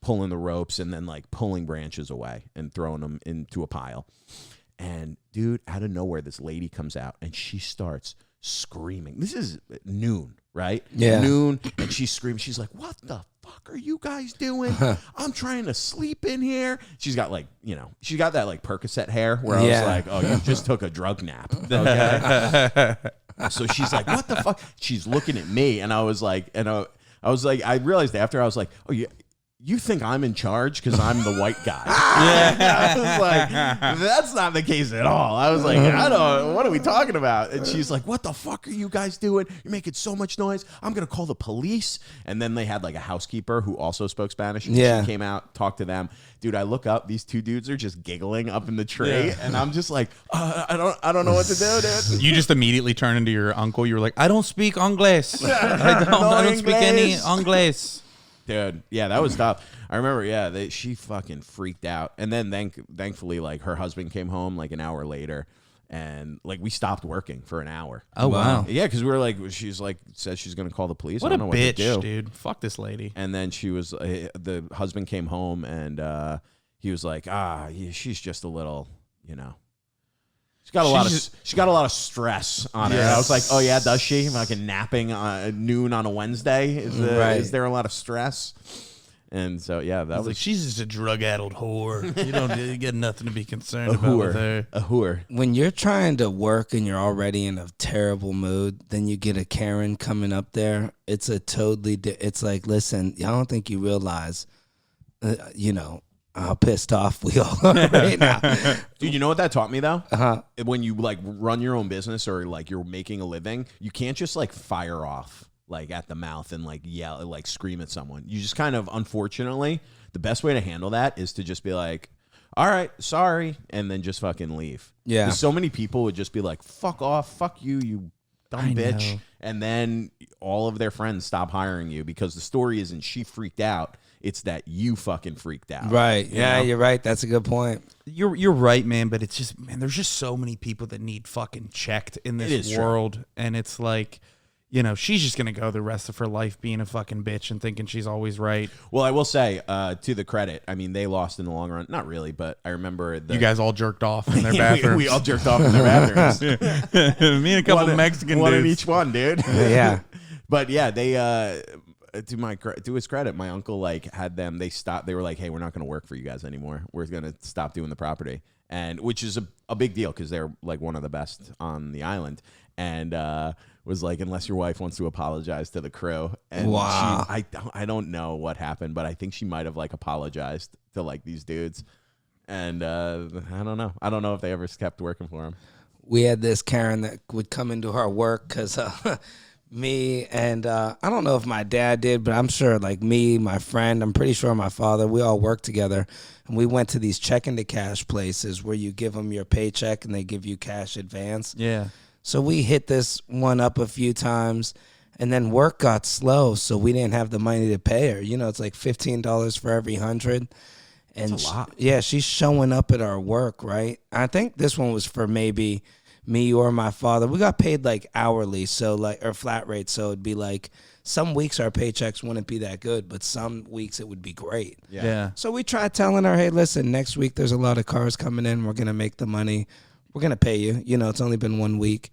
pulling the ropes and then like pulling branches away and throwing them into a pile. And dude, out of nowhere, this lady comes out and she starts screaming. This is noon, right? Yeah. Noon. And she's screaming. She's like, what the fuck are you guys doing? I'm trying to sleep in here. She's got like, you know, she got that like Percocet hair where I was like, oh, you just took a drug nap. Okay. So she's like, what the fuck? She's looking at me. And I was like, I realized after, I was like, oh, yeah. You think I'm in charge because I'm the white guy? I was like, that's not the case at all. I was like, what are we talking about? And she's like, what the fuck are you guys doing? You're making so much noise. I'm going to call the police. And then they had like a housekeeper who also spoke Spanish. And she came out, talked to them. Dude, I look up. These two dudes are just giggling up in the tree. Yeah. And I'm just like, I don't know what to do, dude. You just immediately turn into your uncle. You were like, I don't speak English. I don't speak any English. Dude, yeah, that was tough. I remember, she fucking freaked out. And then thankfully, like, her husband came home like an hour later, and like we stopped working for an hour. Oh, wow. Yeah, because we were like, she's like, says she's going to call the police. What I don't a know what bitch, to do. dude. Fuck this lady. And then she was, the husband came home, and he was like, she's just a little, you know. She got a lot of stress on her. I was like, oh yeah, does she? Fucking napping noon on a Wednesday? Is there a lot of stress? And so, yeah, that I was was like, she's just a drug-addled whore. You get nothing to be concerned about with her. A whore. When you're trying to work and you're already in a terrible mood, then you get a Karen coming up there. It's a totally. It's like, listen, I don't think you realize, how pissed off we all are right now. Dude, you know what that taught me though? Uh-huh. When you like run your own business or like you're making a living, you can't just like fire off like at the mouth and like yell, like scream at someone. You just kind of, unfortunately, the best way to handle that is to just be like, all right, sorry, and then just fucking leave. Yeah. 'Cause so many people would just be like, fuck off, fuck you, you dumb I bitch. know. And then all of their friends stop hiring you because the story isn't she freaked out. It's that you fucking freaked out. Right. You Yeah, know? you're right. That's a good point. You're right, man. But it's just, man, there's just so many people that need fucking checked in It this is true. world, and it's like, she's just gonna go the rest of her life being a fucking bitch and thinking she's always right. Well, I will say, to the credit, I mean, they lost in the long run. Not really, but I remember You guys all jerked off in their we, bathrooms. we all jerked off in their bathrooms. Me and a couple One- Mexican one dudes. in each one, dude. Yeah. But yeah, they to his credit, my uncle like had them. They stopped. They were like, "Hey, we're not going to work for you guys anymore. We're going to stop doing the property," and which is a big deal because they're like one of the best on the island. And was like, unless your wife wants to apologize to the crew. And Wow. I don't know what happened, but I think she might have like apologized to like these dudes. And I don't know. I don't know if they ever kept working for him. We had this Karen that would come into our work because me and I don't know if my dad did, but I'm sure like me, my friend, I'm pretty sure my father, we all worked together. And we went to these check into cash places where you give them your paycheck and they give you cash advance. Yeah. So we hit this one up a few times, and then work got slow, so we didn't have the money to pay her. It's like $15 for every 100. And That's a lot. she's showing up at our work, right? I think this one was for maybe me or my father. We got paid like hourly, or flat rate, so it'd be like some weeks our paychecks wouldn't be that good, but some weeks it would be great. Yeah. So we tried telling her, hey, listen, next week there's a lot of cars coming in. We're going to make the money. We're going to pay you. It's only been 1 week.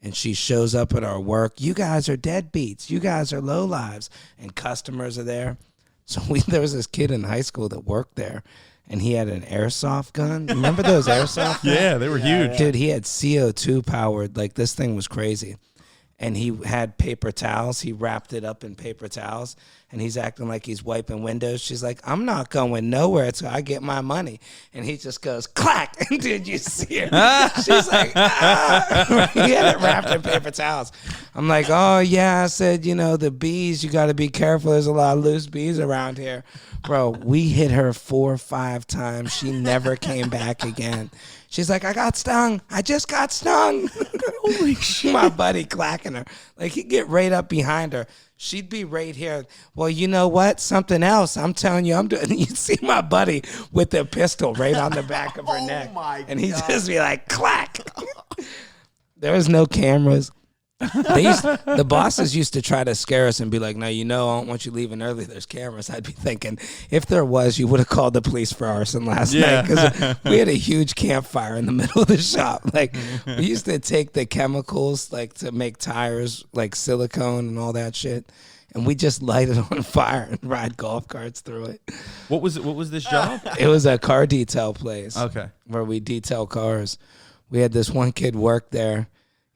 And she shows up at our work. You guys are deadbeats. You guys are lowlives. And customers are there. So there was this kid in high school that worked there, and he had an airsoft gun. Remember those airsoft guns? Yeah, they were huge. Dude, he had CO2 powered. Like, this thing was crazy. And he had paper towels. He wrapped it up in paper towels, and he's acting like he's wiping windows. She's like, I'm not going nowhere until I get my money. And he just goes, clack. And did you see her? She's like, ah. He had it wrapped in paper towels. I'm like, oh, yeah. I said, the bees, you got to be careful. There's a lot of loose bees around here. Bro, we hit her 4 or 5 times. She never came back again. She's like, I got stung. I just got stung. Holy shit. My buddy clacking her. Like, he'd get right up behind her. She'd be right here. Well, you know what? Something else. I'm telling you, I'm doing. You'd see my buddy with the pistol right on the back of her neck. My and he'd just be like, clack. There was no cameras. The bosses used to try to scare us and be like, no, I don't want you leaving early. There's cameras. I'd be thinking, if there was, you would have called the police for arson last night, because we had a huge campfire in the middle of the shop. Like, we used to take the chemicals like to make tires, like silicone and all that shit, and we just light it on fire and ride golf carts through it. What was this job? It was a car detail place. Okay. Where we detail cars. We had this one kid work there.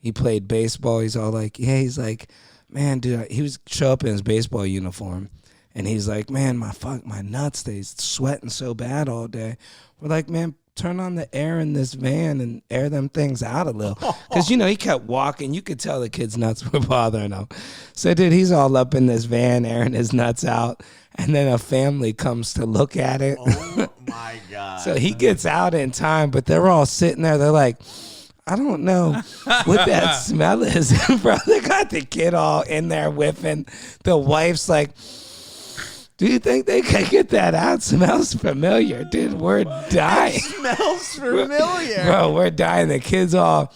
He played baseball. He's all like, yeah, he's like, man, dude, he was show up in his baseball uniform. And he's like, man, my nuts, they sweating so bad all day. We're like, man, turn on the air in this van and air them things out a little. Because, he kept walking. You could tell the kid's nuts were bothering him. So, dude, he's all up in this van airing his nuts out. And then a family comes to look at it. Oh, my God. So he gets out in time, but they're all sitting there. They're like, I don't know what that smell is. Bro, they got the kid all in there whiffing. The wife's like, do you think they can get that out? Smells familiar. Dude, we're dying. Smells familiar. Bro, we're dying. The kids all,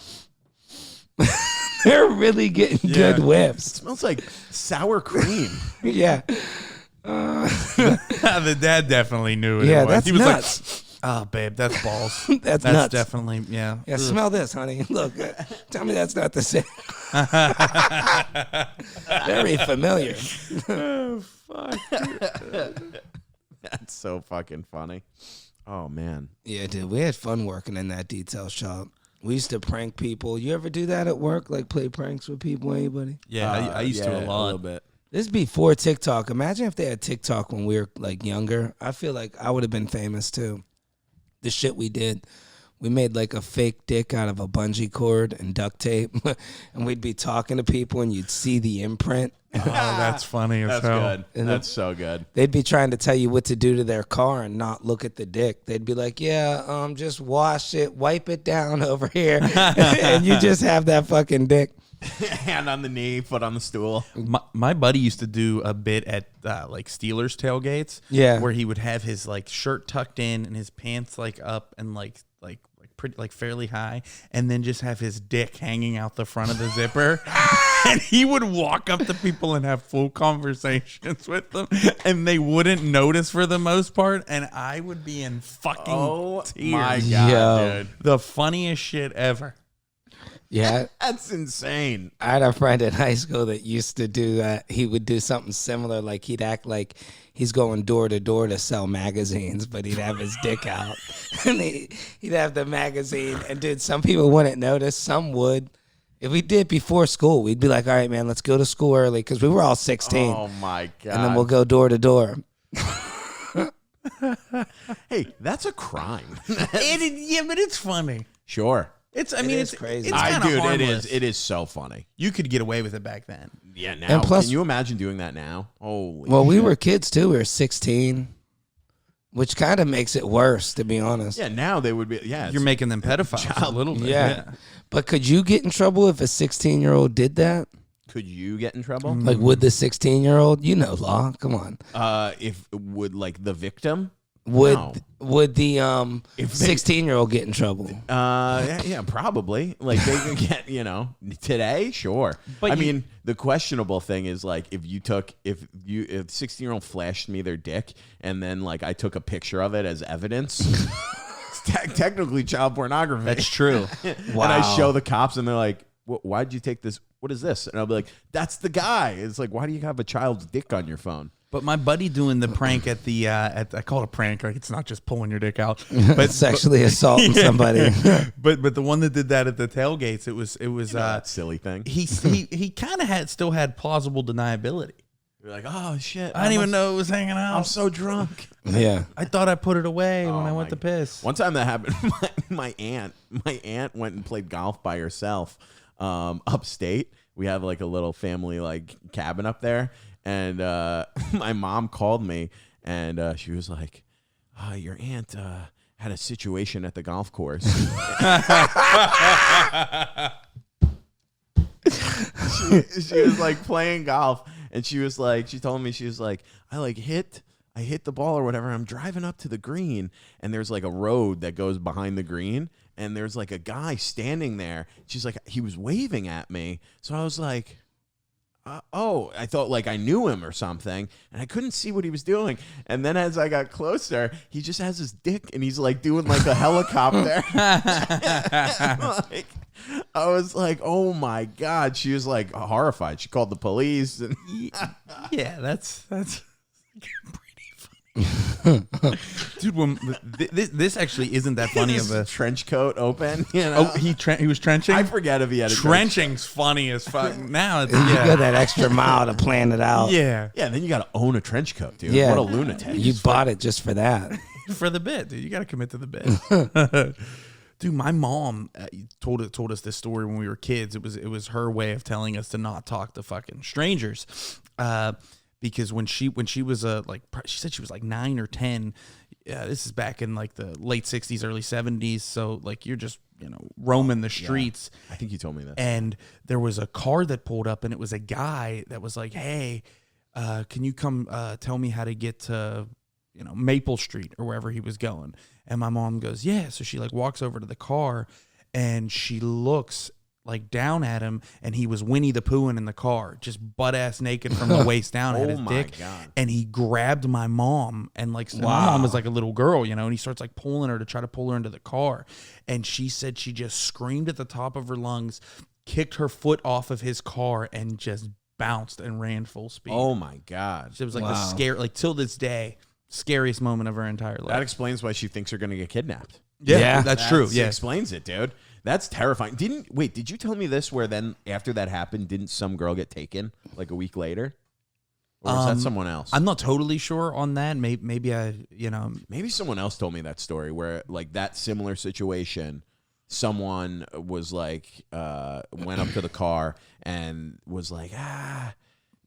they're really getting good whiffs. It smells like sour cream. Yeah. The dad definitely knew it. Yeah, was. that's He was nuts. like, oh, babe, that's balls. That's That's nuts. definitely, yeah. Yeah, smell this, honey. Look, tell me that's not the same. Very familiar. Oh, fuck. That's so fucking funny. Oh, man. Yeah, dude, we had fun working in that detail shop. We used to prank people. You ever do that at work, like play pranks with people, anybody? Yeah, I used to a lot. little bit. This is before TikTok. Imagine if they had TikTok when we were like younger. I feel like I would have been famous too. The shit we did. We made like a fake dick out of a bungee cord and duct tape, and we'd be talking to people, and you'd see the imprint. Oh, that's funny as That's hell. good. And That's so good. They'd be trying to tell you what to do to their car and not look at the dick. They'd be like, yeah, just wash it, wipe it down over here. And you just have that fucking dick. Hand on the knee, foot on the stool. My buddy used to do a bit at like Steelers tailgates. Yeah. Where he would have his like shirt tucked in and his pants like up and like pretty like fairly high, and then just have his dick hanging out the front of the zipper. And he would walk up to people and have full conversations with them, and they wouldn't notice for the most part. And I would be in fucking tears. My God, Yo. dude. The funniest shit ever. Yeah. That's insane. I had a friend in high school that used to do that. He would do something similar. Like he'd act like he's going door to door to sell magazines, but he'd have his dick out. And he'd have the magazine. And dude, some people wouldn't notice. Some would. If we did before school, we'd be like, all right, man, let's go to school early. Because we were all 16. Oh, my God. And then we'll go door to door. Hey, that's a crime. Yeah, but it's funny. Sure. It's it's crazy. It's kind of Dude, harmless. it is so funny. You could get away with it back then. Yeah, now. And plus- can you imagine doing that now? Holy Well, we shit. were kids too. We were 16, which kind of makes it worse, to be honest. Yeah, now they would be. Yeah, You're making them pedophiles a little bit. Yeah. But could you get in trouble if a 16-year-old did that? Could you get in trouble? Like, would the 16-year-old? You know law. Come on. If would like the victim? Would No. would the If they- 16-year-old get in trouble? Yeah, probably. Like they could get, today, sure. But I you- mean, the questionable thing is like if 16-year-old flashed me their dick and then like I took a picture of it as evidence, it's technically child pornography. That's true. And I show the cops and they're like, "Why'd you take this? What is this?" And I'll be like, "That's the guy." It's like, why do you have a child's dick on your phone? But my buddy doing the prank at the I call it a prank. Like it's not just pulling your dick out, but Sexually assaulting somebody. but the one that did that at the tailgates, it was That silly thing. he kind of still had plausible deniability. You're like, "Oh shit, I didn't even know it was hanging out. I'm so drunk." Yeah. I thought I put it away when I went to piss. One time that happened, my aunt went and played golf by herself upstate. We have like a little family like cabin up there, and my mom called me, and she was like, "Your aunt had a situation at the golf course." she was like playing golf, and she told me, she was like, I hit the ball or whatever. I'm driving up to the green, and there's like a road that goes behind the green, and there's like a guy standing there. She's like, he was waving at me. So I was like, I thought like I knew him or something, and I couldn't see what he was doing. And then as I got closer, he just has his dick, and he's like doing like a helicopter. Like, I was like, oh my God. She was like horrified. She called the police. And Yeah, that's pretty funny. Dude, when, this actually isn't that funny his of a trench coat open. You know? Oh, he was trenching? I forget if he had a Trenching's funny as fuck. Now it's You go yeah. that extra mile to plan it out. Yeah. Yeah, then you got to own a trench coat, dude. Yeah. What a lunatic. You bought it just for that. For the bit, dude. You got to commit to the bit. Dude, my mom told us this story when we were kids. It was her way of telling us to not talk to fucking strangers. Because when she was she said she was like 9 or 10. This is back in like the late 60s, early 70s. So like you're just roaming the streets. I think you told me that. And there was a car that pulled up, and it was a guy that was like, "Hey, can you come tell me how to get to Maple Street or wherever he was going?" And my mom goes, "Yeah." So she like walks over to the car, and she looks like down at him, and he was Winnie the Poohing in the car, just butt ass naked from the waist down, had his my dick. God. And he grabbed my mom, and like my mom was like a little girl, and he starts like pulling her to try to pull her into the car. And she said she just screamed at the top of her lungs, kicked her foot off of his car, and just bounced and ran full speed. Oh my God. It was like the scare, like till this day, scariest moment of her entire life. That explains why she thinks you're going to get kidnapped. Yeah. That's true. That Yeah. explains it, dude. That's terrifying. Did you tell me this where then after that happened, didn't some girl get taken like a week later? Or was that someone else? I'm not totally sure on that. Maybe Maybe someone else told me that story where like that similar situation, someone was like, went up to the car and was like,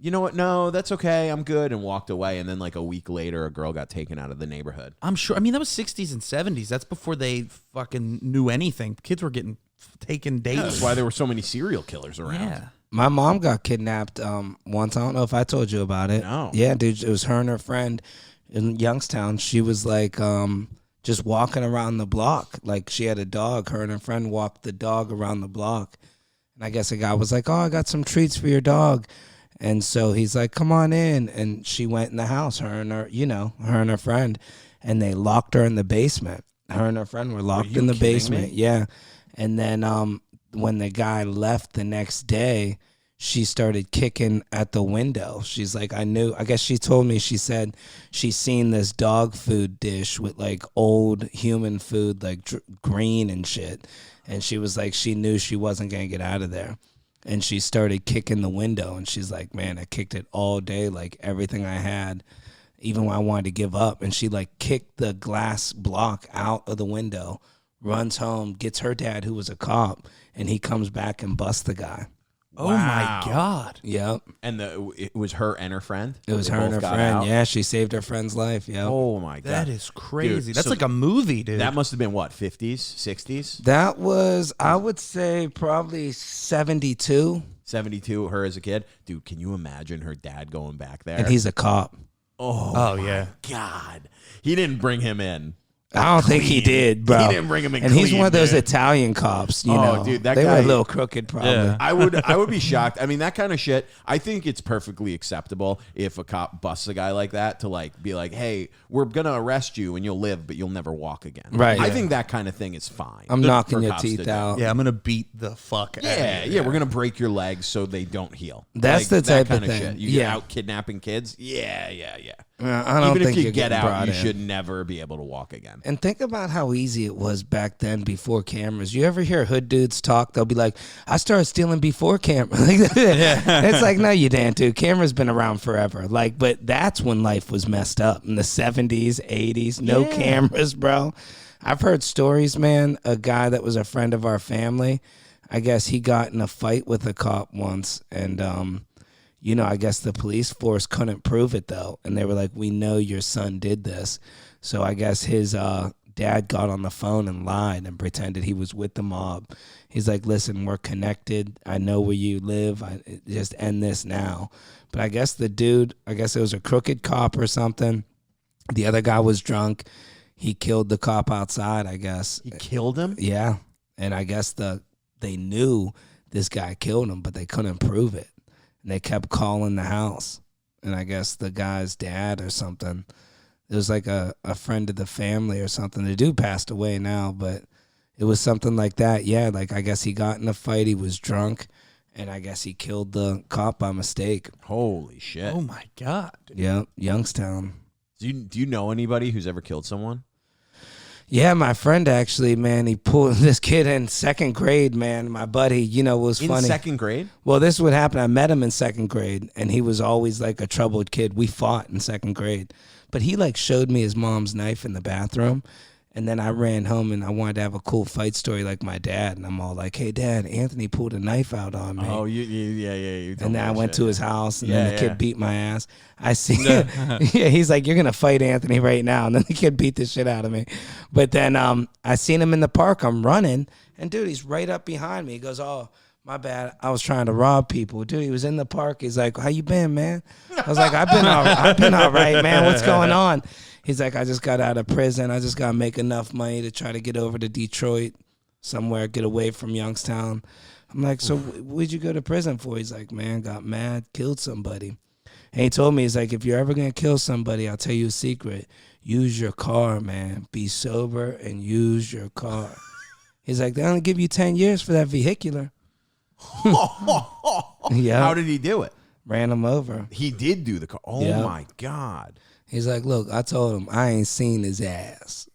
you know what? No, that's okay. I'm good. And walked away. And then like a week later, a girl got taken out of the neighborhood. I'm sure. I mean, that was 60s and 70s. That's before they fucking knew anything. Kids were getting taken daily. That's why there were so many serial killers around. Yeah. My mom got kidnapped once. I don't know if I told you about it. No. Yeah, dude. It was her and her friend in Youngstown. She was like just walking around the block. Like she had a dog. Her and her friend walked the dog around the block. And I guess a guy was like, oh, I got some treats for your dog. And so he's like, come on in. And she went in the house, her and her friend. And they locked her in the basement. Her and her friend were locked in the basement. Me? Yeah. And then when the guy left the next day, she started kicking at the window. She's like, I guess she told me, she said she seen this dog food dish with like old human food, like green and shit. And she was like, she knew she wasn't going to get out of there. And she started kicking the window. And she's like, man, I kicked it all day, like everything I had, even when I wanted to give up. And she like kicked the glass block out of the window, runs home, gets her dad, who was a cop, and he comes back and busts the guy. Oh my God. Yep. And it was her and her friend? It was They her and both her got friend. out? Yeah, she saved her friend's life. Yep. Oh, my God. That is crazy. Dude, That's so like a movie, dude. That must have been, what, 50s, 60s? That was, I would say, probably 72. 72, her as a kid. Dude, can you imagine her dad going back there? And he's a cop. Oh, yeah. God. He didn't bring him in. I don't think he did, bro. He didn't bring him in And he's clean, one of those dude. Italian cops, you know. Dude, that they guy- were a little crooked, probably. Yeah. I would be shocked. I mean, that kind of shit, I think it's perfectly acceptable if a cop busts a guy like that to like be like, hey, we're going to arrest you and you'll live, but you'll never walk again. Right. I Yeah. think that kind of thing is fine. I'm for knocking your cops to teeth do. out. Yeah, I'm going to beat the fuck out Yeah, of you. yeah, we're gonna break your legs so they don't heal. That's Like, the type that of kind thing. Shit. You Yeah. get out kidnapping kids. Yeah. I don't Even think if you you're get getting out, brought you in. should never be able to walk again. And think about how easy it was back then before cameras. You ever hear hood dudes talk? They'll be like, I started stealing before camera. It's like, no, you didn't, dude. Camera's been around forever. Like, but that's when life was messed up in the 70s, 80s. No cameras, bro. I've heard stories, man. A guy that was a friend of our family, I guess he got in a fight with a cop once. And, I guess the police force couldn't prove it, though. And they were like, we know your son did this. So I guess his dad got on the phone and lied and pretended he was with the mob. He's like, listen, we're connected. I know where you live. Just end this now. But I guess the dude, it was a crooked cop or something. The other guy was drunk. He killed the cop outside, I guess. He killed him? Yeah. And I guess they knew this guy killed him, but they couldn't prove it. And they kept calling the house. And I guess the guy's dad or something, it was like a friend of the family or something. The dude passed away now, but it was something like that. Yeah, like I guess he got in a fight. He was drunk, and I guess he killed the cop by mistake. Holy shit. Oh, my God. Yeah, Youngstown. Do you know anybody who's ever killed someone? Yeah, my friend actually, man, he pulled this kid in second grade, man. My buddy, was In funny. second grade? Well, this is what happened. I met him in second grade, and he was always like a troubled kid. We fought in second grade. But he like showed me his mom's knife in the bathroom, and then I ran home, and I wanted to have a cool fight story like my dad. And I'm all like, hey, Dad, Anthony pulled a knife out on me. Oh, yeah. You told And me then I that went shit. to his house, and Yeah, then the yeah. kid beat my ass. I see he's like, you're going to fight Anthony right now. And then the kid beat the shit out of me. But then I seen him in the park. I'm running, and, dude, he's right up behind me. He goes, oh, my bad. I was trying to rob people. Dude, he was in the park. He's like, how you been, man? I was like, I've been all right, man. What's going on? He's like, I just got out of prison. I just got to make enough money to try to get over to Detroit somewhere, get away from Youngstown. I'm like, so what'd you go to prison for? He's like, man, got mad, killed somebody. And he told me, he's like, if you're ever going to kill somebody, I'll tell you a secret. Use your car, man. Be sober and use your car. He's like, they only give you 10 years for that vehicular. Yeah. How did he do it? Ran him over. He did do the car. Oh, Yeah. my God. He's like, look, I told him I ain't seen his ass.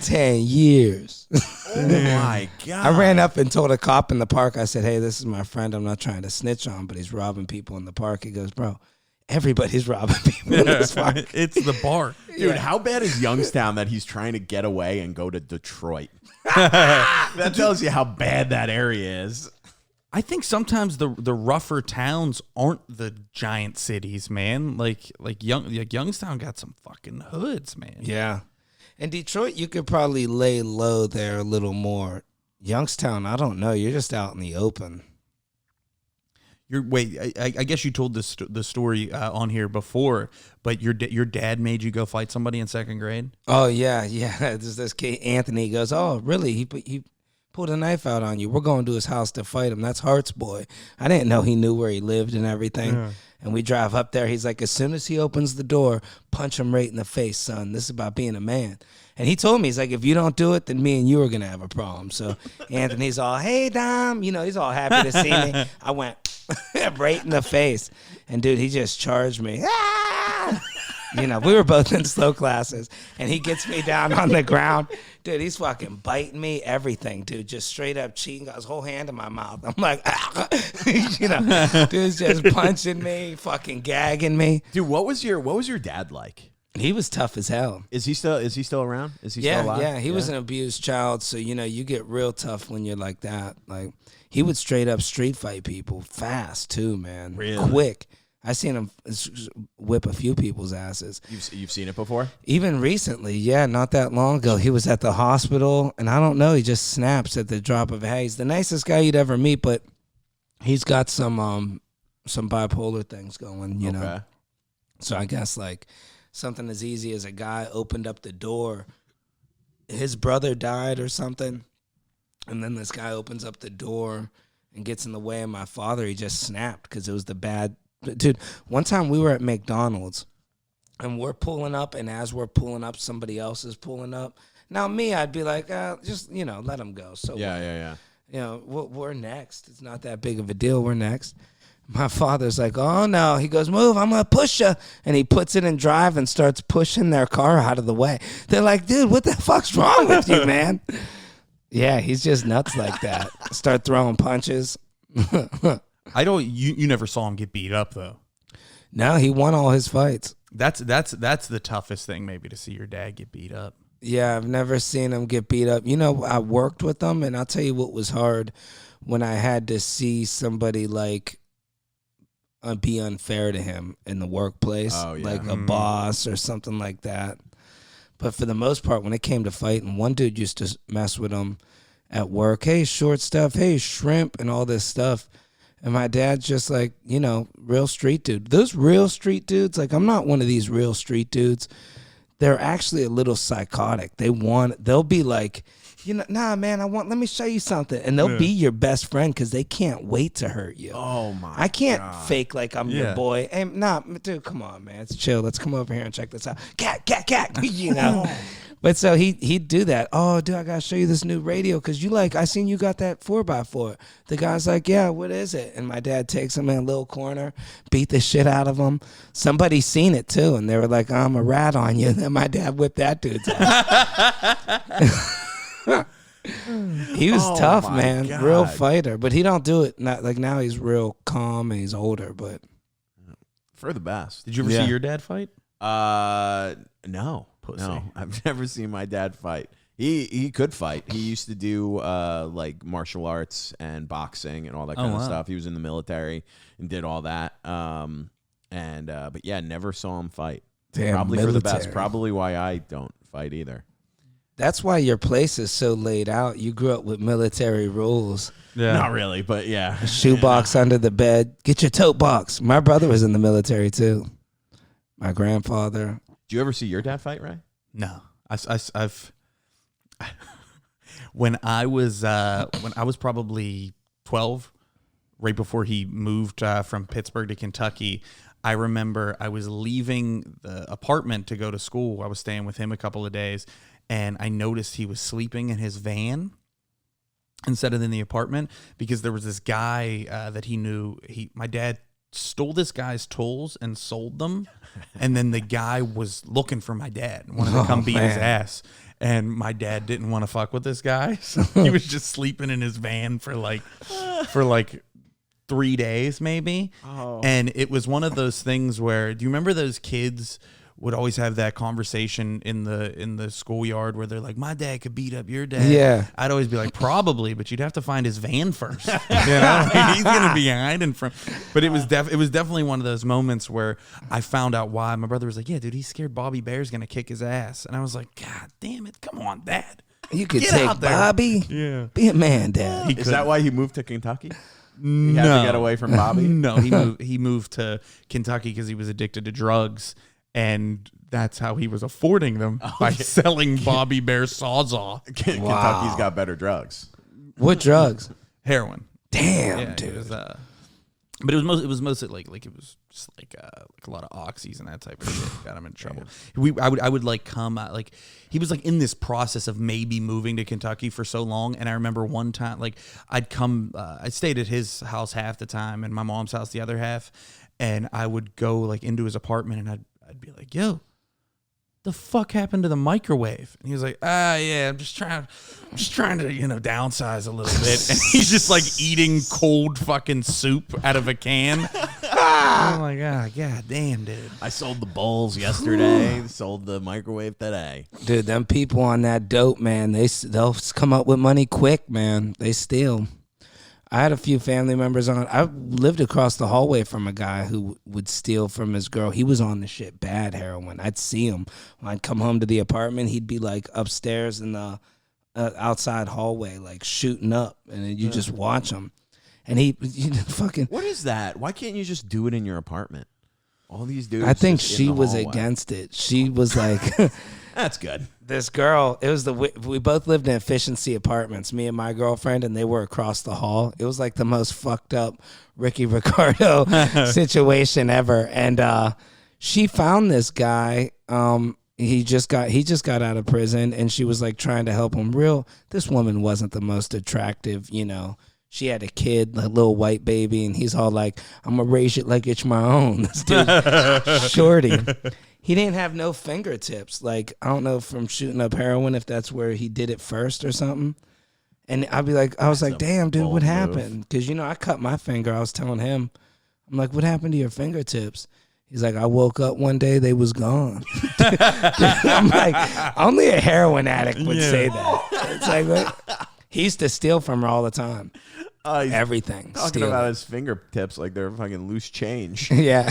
10 years. Oh my God. I ran up and told a cop in the park, I said, hey, this is my friend. I'm not trying to snitch on him, but he's robbing people in the park. He goes, bro, everybody's robbing people in this park. It's the bar. Dude, how bad is Youngstown that he's trying to get away and go to Detroit? That tells you how bad that area is. I think sometimes the rougher towns aren't the giant cities, man. Like Youngstown got some fucking hoods, man. Yeah. In Detroit, you could probably lay low there a little more. Youngstown, I don't know. You're just out in the open. I guess you told the story on here before, but your dad made you go fight somebody in second grade? Oh, yeah. There's this kid, Anthony, goes, oh, really? He pulled a knife out on you. We're going to his house to fight him. That's Hart's boy. I didn't know he knew where he lived and everything. Yeah. And we drive up there. He's like, as soon as he opens the door, punch him right in the face, son. This is about being a man. And he told me, he's like, if you don't do it, then me and you are going to have a problem. So Anthony's all, hey, Dom. You know, he's all happy to see me. I went right in the face. And, dude, he just charged me. Ah! You know, we were both in slow classes. And he gets me down on the ground. Dude, he's fucking biting me, everything, dude. Just straight up cheating. Got his whole hand in my mouth. I'm like, ah. You know, dude's just punching me, fucking gagging me. Dude, what was your dad like? He was tough as hell. Is he still around? Is he still alive? Yeah, he was an abused child, so you know, you get real tough when you're like that. Like, he would straight up street fight people fast too, man. Really? Quick. I seen him whip a few people's asses. You've seen it before? Even recently, yeah, not that long ago. He was at the hospital, and I don't know, he just snaps at the drop of a hat. He's the nicest guy you'd ever meet, but he's got some bipolar things going, you know. So I guess like something as easy as a guy opened up the door, his brother died or something, and then this guy opens up the door and gets in the way of my father. He just snapped because it was the bad. Dude, one time we were at McDonald's and we're pulling up, and as we're pulling up, somebody else is pulling up. Now, me, I'd be like, just, you know, let him go. So Yeah. You know, we're next. It's not that big of a deal. We're next. My father's like, oh, no. He goes, move, I'm going to push you. And he puts it in drive and starts pushing their car out of the way. They're like, dude, what the fuck's wrong with you, man? Yeah, he's just nuts like that. Start throwing punches. You never saw him get beat up though. No, he won all his fights. That's the toughest thing, maybe, to see your dad get beat up. Yeah, I've never seen him get beat up. You know, I worked with him, and I'll tell you what was hard when I had to see somebody like be unfair to him in the workplace, like a boss or something like that. But for the most part, when it came to fighting, one dude used to mess with him at work. Hey, short stuff. Hey, shrimp, and all this stuff. And my dad's just like, you know, real street dude. Those real street dudes, like, I'm not one of these real street dudes. They're actually a little psychotic. They'll be like, you know, nah, man, let me show you something. And they'll be your best friend because they can't wait to hurt you. Oh, my I can't God. fake like I'm your boy. Hey, nah, dude, come on, man. It's chill. Let's come over here and check this out. Cat, you know. But so he'd do that. Oh, dude, I got to show you this new radio because I seen you got that 4x4. The guy's like, yeah, what is it? And my dad takes him in a little corner, beat the shit out of him. Somebody seen it too, and they were like, I'm a rat on you. And then my dad whipped that dude's ass. He was tough, man. God. Real fighter. But he don't do it. Not like now he's real calm and he's older, but For the best. Did you ever see your dad fight? No. Pussy. No, I've never seen my dad fight. He could fight. He used to do like martial arts and boxing and all that kind of stuff. He was in the military and did all that. But yeah, never saw him fight. Damn, probably for the military. best. Probably why I don't fight either. that's why your place is so laid out. You grew up with military rules. Yeah. Not really, but yeah. Shoebox under the bed. Get your tote box. My brother was in the military too. My grandfather. Do you ever see your dad fight, Ray? No, I've when I was probably 12, right before he moved from Pittsburgh to Kentucky. I remember I was leaving the apartment to go to school. I was staying with him a couple of days, and I noticed he was sleeping in his van instead of in the apartment because there was this guy that he knew. My dad stole this guy's tools and sold them. And then the guy was looking for my dad and wanted to come beat his ass. And my dad didn't want to fuck with this guy. So he was just sleeping in his van for like 3 days maybe. Oh. And it was one of those things where, do you remember those kids would always have that conversation in the schoolyard where they're like, my dad could beat up your dad. Yeah. I'd always be like, probably, but you'd have to find his van first. You know, he's gonna be hiding from. But it was definitely one of those moments where I found out why. My brother was like, yeah, dude, he's scared Bobby Bear's gonna kick his ass, and I was like, God damn it, come on, Dad. You could Get take out there. Bobby. Yeah. Be a man, Dad. Is that why he moved to Kentucky? He No. had to get away from Bobby? No, he moved to Kentucky because he was addicted to drugs, and that's how he was affording them by selling Bobby Bear Sawzall. Kentucky's got better drugs. What drugs? Heroin. Damn, Yeah, dude. it was, but it was mostly like it was just like a lot of oxys and that type of shit got him in trouble. I would like come like he was like in this process of maybe moving to Kentucky for so long, and I remember one time like I'd come I stayed at his house half the time and my mom's house the other half, and I would go like into his apartment and I'd be like, yo, the fuck happened to the microwave? And he was like, yeah, I'm just trying to, downsize a little bit. And he's just like eating cold fucking soup out of a can. I'm like, God damn, dude. I sold the bowls yesterday. Sold the microwave today. Dude, them people on that dope, man, they'll come up with money quick, man. They steal. I had a few family members on. I lived across the hallway from a guy who would steal from his girl. He was on the shit bad heroin. I'd see him. When I'd come home to the apartment, he'd be like upstairs in the outside hallway, like shooting up, and then you just watch him. And he fucking. What is that? Why can't you just do it in your apartment? All these dudes. I think just in she the was hallway. against it. She was like. That's good. This girl, we both lived in efficiency apartments, me and my girlfriend, and they were across the hall. It was like the most fucked up Ricky Ricardo situation ever. And she found this guy. He just got out of prison, and she was like trying to help him. This woman wasn't the most attractive, She had a kid, a little white baby, and he's all like, I'm going to raise it like it's my own. This dude, shorty. He didn't have no fingertips. Like, I don't know from shooting up heroin if that's where he did it first or something. And I was like, damn, dude, what happened? Because, I cut my finger. I was telling him, I'm like, what happened to your fingertips? He's like, I woke up one day, they was gone. I'm like, only a heroin addict would say that. It's like, what? He used to steal from her all the time. Everything. Talking about his fingertips like they're fucking loose change. Yeah.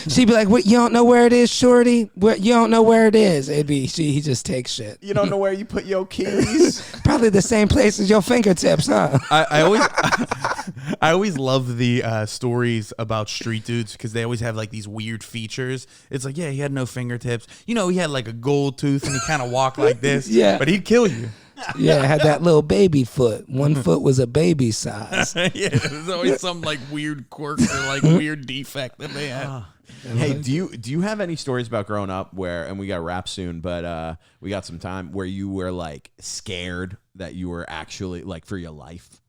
She'd be like, "What? You don't know where it is, shorty? You don't know where it is?" He just takes shit. You don't know where you put your keys? Probably the same place as your fingertips, huh? I always love the stories about street dudes because they always have like these weird features. It's like, yeah, he had no fingertips. He had like a gold tooth and he kind of walked like this. Yeah. But he'd kill you. Yeah, had that little baby foot. One foot was a baby size. Yeah, there's always some like weird quirk or like weird defect that they have. Hey, do you have any stories about growing up where, and we got to wrap soon, but we got some time, where you were like scared that you were actually like for your life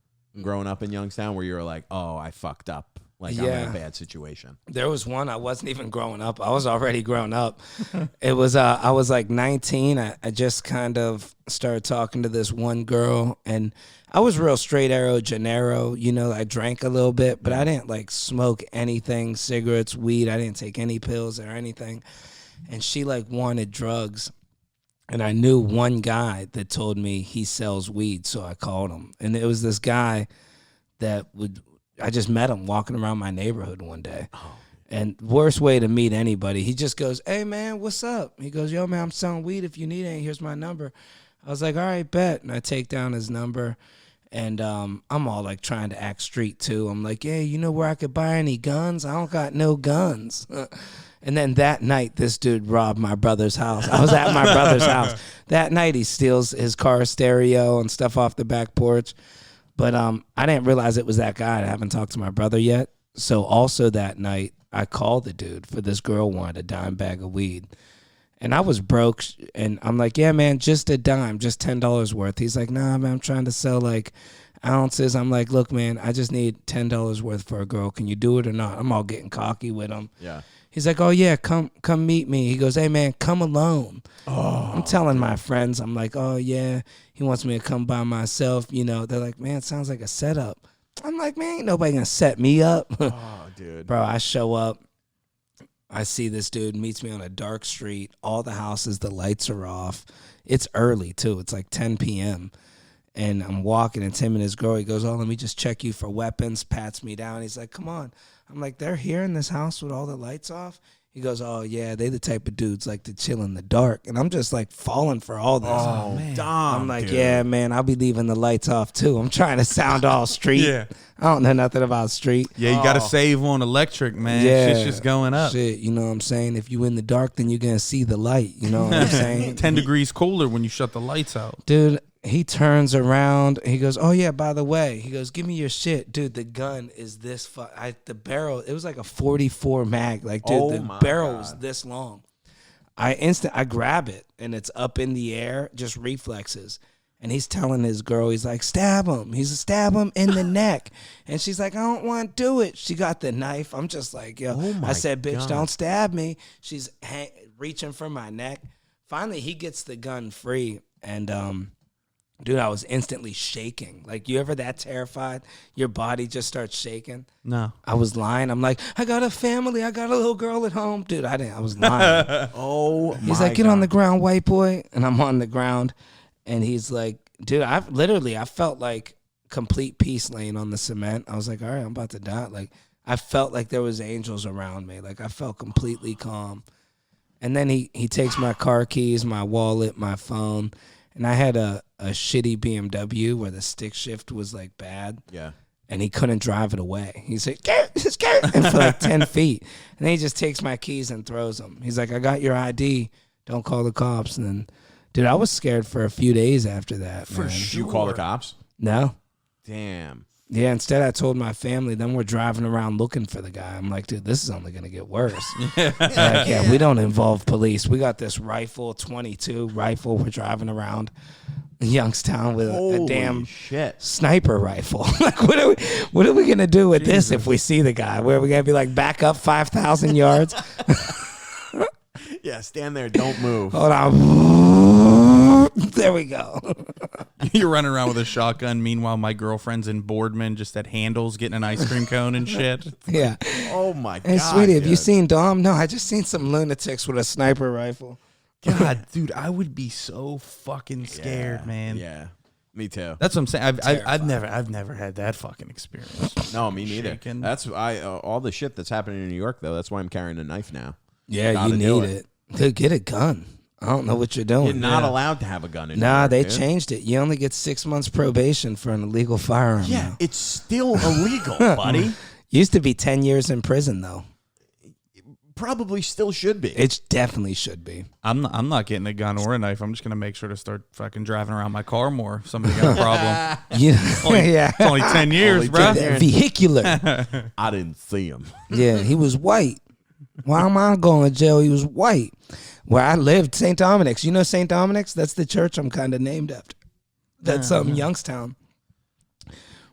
growing up in Youngstown, where you were like, oh, I fucked up. Like, I'm in a bad situation. There was one, I wasn't even growing up. I was already grown up. It was, I was like 19. I just kind of started talking to this one girl, and I was real straight arrow, gennaro. I drank a little bit, but I didn't like smoke anything, cigarettes, weed. I didn't take any pills or anything. And she like wanted drugs. And I knew one guy that told me he sells weed, so I called him. And it was this guy that I just met him walking around my neighborhood one day. And worst way to meet anybody, he just goes, hey, man, what's up? He goes, yo, man, I'm selling weed. If you need any, here's my number. I was like, all right, bet. And I take down his number. And I'm all like trying to act street, too. I'm like, yeah, you know where I could buy any guns? I don't got no guns. And then that night, this dude robbed my brother's house. I was at my brother's house. That night, he steals his car stereo and stuff off the back porch. But I didn't realize it was that guy. I haven't talked to my brother yet. So also that night, I called the dude for this girl wanted a dime bag of weed. And I was broke. And I'm like, yeah, man, just a dime, just $10 worth. He's like, nah, man, I'm trying to sell like ounces. I'm like, look, man, I just need $10 worth for a girl. Can you do it or not? I'm all getting cocky with him. Yeah. He's like, oh, yeah, come meet me. He goes, hey, man, come alone. I'm telling my friends, I'm like, oh, yeah, he wants me to come by myself. You know, they're like, man, it sounds like a setup. I'm like, man, ain't nobody going to set me up. Oh, dude. Bro, I show up. I see this dude meets me on a dark street. All the houses, the lights are off. It's early, too. It's like 10 p.m. And I'm walking, and Tim and his girl, he goes, oh, let me just check you for weapons, pats me down. He's like, come on. I'm like, they're here in this house with all the lights off? He goes, oh, yeah, they the type of dudes like to chill in the dark. And I'm just like falling for all this. Oh, man. Dom, I'm like, dude. yeah, man, I'll be leaving the lights off, too. I'm trying to sound all street. Yeah. I don't know nothing about street. Yeah, you got to save on electric, man. Yeah. Shit's just going up. Shit, you know what I'm saying? If you in the dark, then you're going to see the light. You know what I'm saying? 10 degrees cooler when you shut the lights out. Dude, he turns around. He goes, oh, yeah, by the way. He goes, give me your shit. Dude, the gun is this. The barrel, it was like a 44 mag. Like, dude, the barrel was this long. I grab it, and it's up in the air, just reflexes. And he's telling his girl, he's like, stab him. He's like, stab him in the neck. And she's like, I don't want to do it. She got the knife. I'm just like, yo. I said, bitch, don't stab me. She's reaching for my neck. Finally, he gets the gun free. And, dude, I was instantly shaking. Like, you ever that terrified? Your body just starts shaking? No. I was lying. I'm like, I got a family. I got a little girl at home. Dude, I was lying. He's like, get on the ground, white boy. And I'm on the ground. And he's like, dude, I felt like complete peace laying on the cement. I was like, all right, I'm about to die. Like, I felt like there was angels around me. Like, I felt completely calm. And then he takes my car keys, my wallet, my phone. And I had a shitty BMW where the stick shift was like bad. Yeah. And he couldn't drive it away. He said, and for like 10 feet. And then he just takes my keys and throws them. He's like, I got your ID. Don't call the cops. And then, dude, I was scared for a few days after that. For man. sure. You call the cops? No. Damn. Yeah, instead I told my family. Then we're driving around looking for the guy. I'm like, dude, this is only going to get worse. Yeah, we don't involve police. We got this rifle, 22 rifle. We're driving around Youngstown with a damn sniper rifle. Like, what are we going to do with this if we see the guy? Where are we going to be like, back up 5,000 yards? Yeah, stand there. Don't move. Hold on. There we go. You're running around with a shotgun. Meanwhile, my girlfriend's in Boardman, just at Handles, getting an ice cream cone and shit. Yeah. Oh, my God. Hey, sweetie, have you seen Dom? No, I just seen some lunatics with a sniper rifle. God, dude, I would be so fucking scared, man. Yeah, me too. That's what I'm saying. I've never had that fucking experience. No, me neither. Shaking. That's all the shit that's happening in New York, though. That's why I'm carrying a knife now. Yeah, you need it. Dude, get a gun. I don't know what you're doing. You're not allowed to have a gun in New Nah, York, they dude. changed it. You only get 6 months probation for an illegal firearm. Yeah, now. it's still illegal, buddy. Used to be 10 years in prison, though. Probably still should be. It definitely should be. I'm not getting a gun or a knife. I'm just gonna make sure to start fucking driving around my car more. If somebody got a problem. Yeah. It's only 10 years, Only bro. 10 years. Vehicular. I didn't see him. Yeah, he was white. Why am I going to jail? He was white. Where I lived, St. Dominic's. You know St. Dominic's? That's the church I'm kind of named after. That's Youngstown.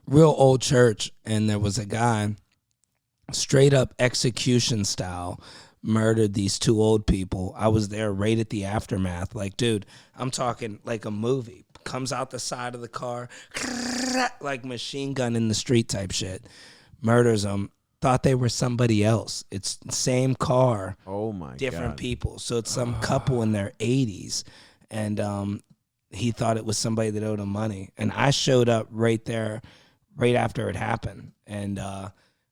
Real old church. And there was a guy, straight up execution style, murdered these two old people. I was there right at the aftermath. Like, dude, I'm talking like a movie. Comes out the side of the car, like machine gun in the street type shit. Murders them. Thought they were somebody else. It's the same car. Oh my different God. people. So it's some couple in their 80s. And he thought it was somebody that owed him money. And I showed up right there, right after it happened. And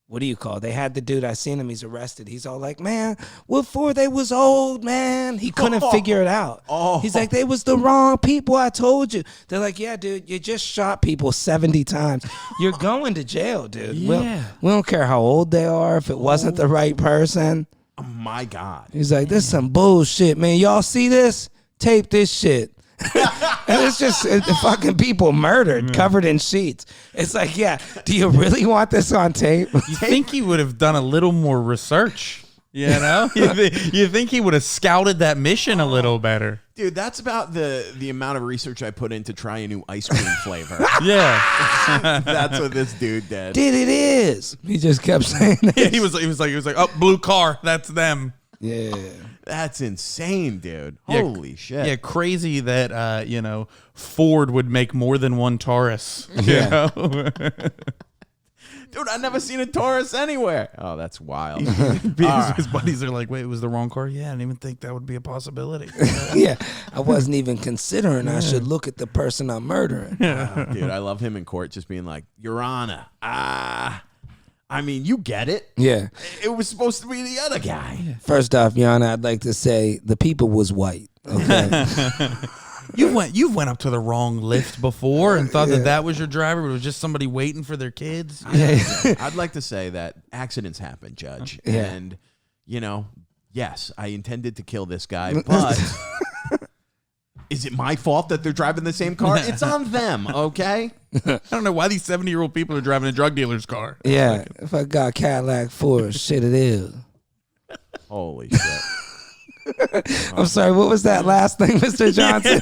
what do you call it? They had the dude, I seen him, he's arrested. He's all like, man, what for? They was old, man. He couldn't figure it out. He's like, they was the wrong people, I told you. They're like, yeah, dude, you just shot people 70 times. You're going to jail, dude. Yeah. We don't care how old they are, if it wasn't the right person. Oh my God. He's like, this is some bullshit, man. Y'all see this? Tape this shit. And it's just fucking people murdered, covered in sheets. It's like, yeah, do you really want this on tape? You think he would have done a little more research? You know? You think he would have scouted that mission a little better? Dude, that's about the amount of research I put in to try a new ice cream flavor. Yeah. That's what this dude did. Did it is. He just kept saying that. Yeah, he was like, oh, blue car, that's them. Yeah. That's insane, dude. Yeah, Holy shit. Yeah, crazy that Ford would make more than one Taurus. You know? Dude, I've never seen a Taurus anywhere. Oh, that's wild. His buddies are like, wait, it was the wrong car? Yeah, I didn't even think that would be a possibility. Yeah. I wasn't even considering I should look at the person I'm murdering. Dude, I love him in court just being like, Your Honor, I mean, you get it. Yeah. It was supposed to be the other guy. First off, Your Honor, I'd like to say the people was white. Okay. You went up to the wrong lift before and thought that was your driver, but it was just somebody waiting for their kids. I'd like to say that accidents happen, Judge. Yeah. And, yes, I intended to kill this guy, but is it my fault that they're driving the same car? It's on them, okay? I don't know why these 70-year-old people are driving a drug dealer's car. Yeah. If I got Cadillac Ford, shit it is. Holy shit. I'm sorry, what was that last thing, Mr. Johnson?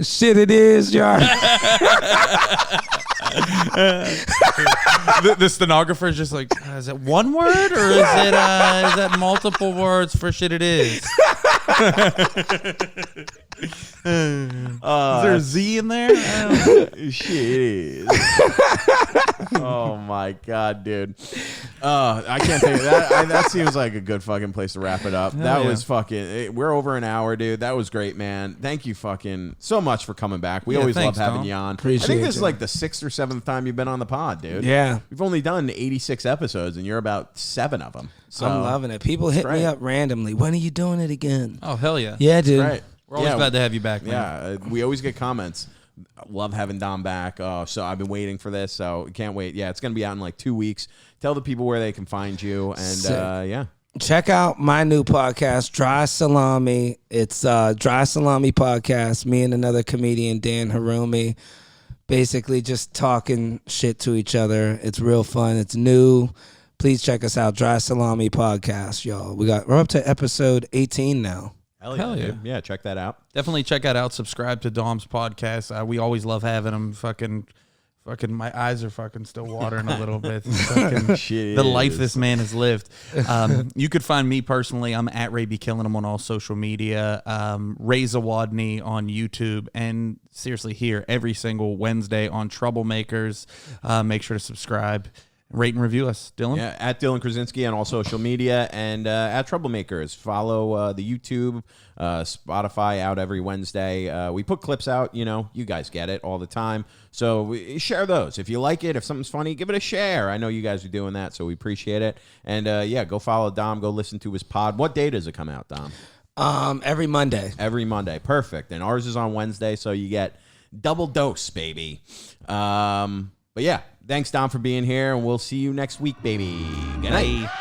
Shit it is, Your Honor. The stenographer is just like, is it one word or is that multiple words for shit it is? Is there a Z in there? Shit. Oh my God, dude. I can't think of that. That seems like a good fucking place to wrap it up. That was fucking, we're over an hour, dude. That was great, man. Thank you fucking so much for coming back. We always thanks, love having Tom. you on. Appreciate I think this you. is like the 6th or 7th time you've been on the pod, dude. Yeah. We've only done 86 episodes and you're about 7 of them. So I'm loving it. People hit me up randomly. When are you doing it again? Oh, hell yeah. Yeah, dude. right. We're always glad to have you back, man. Yeah, we always get comments. Love having Dom back. Oh, so I've been waiting for this, so can't wait. Yeah, it's going to be out in like 2 weeks. Tell the people where they can find you. And yeah. Check out my new podcast, Dry Salami. It's Dry Salami Podcast. Me and another comedian, Dan Harumi, basically just talking shit to each other. It's real fun. It's new. Please check us out, Dry Salami Podcast, y'all. We're up to episode 18 now. Hell yeah. Dude. Yeah, check that out. Definitely check that out. Subscribe to Dom's podcast. We always love having him. Fucking, my eyes are fucking still watering a little bit. The life this man has lived. You could find me personally. I'm at Ray B. Killing him on all social media. Ray Zawodni on YouTube. And seriously, here every single Wednesday on Troublemakers. Make sure to subscribe. Rate and review us, Dylan. Yeah, at Dylan Krasinski on all social media and at Troublemakers. Follow the YouTube, Spotify out every Wednesday. We put clips out, you guys get it all the time. So share those. If you like it, if something's funny, give it a share. I know you guys are doing that, so we appreciate it. And yeah, go follow Dom. Go listen to his pod. What day does it come out, Dom? Every Monday. Every Monday. Perfect. And ours is on Wednesday, so you get double dose, baby. But yeah, thanks, Dom, for being here, and we'll see you next week, baby. Good night. Bye.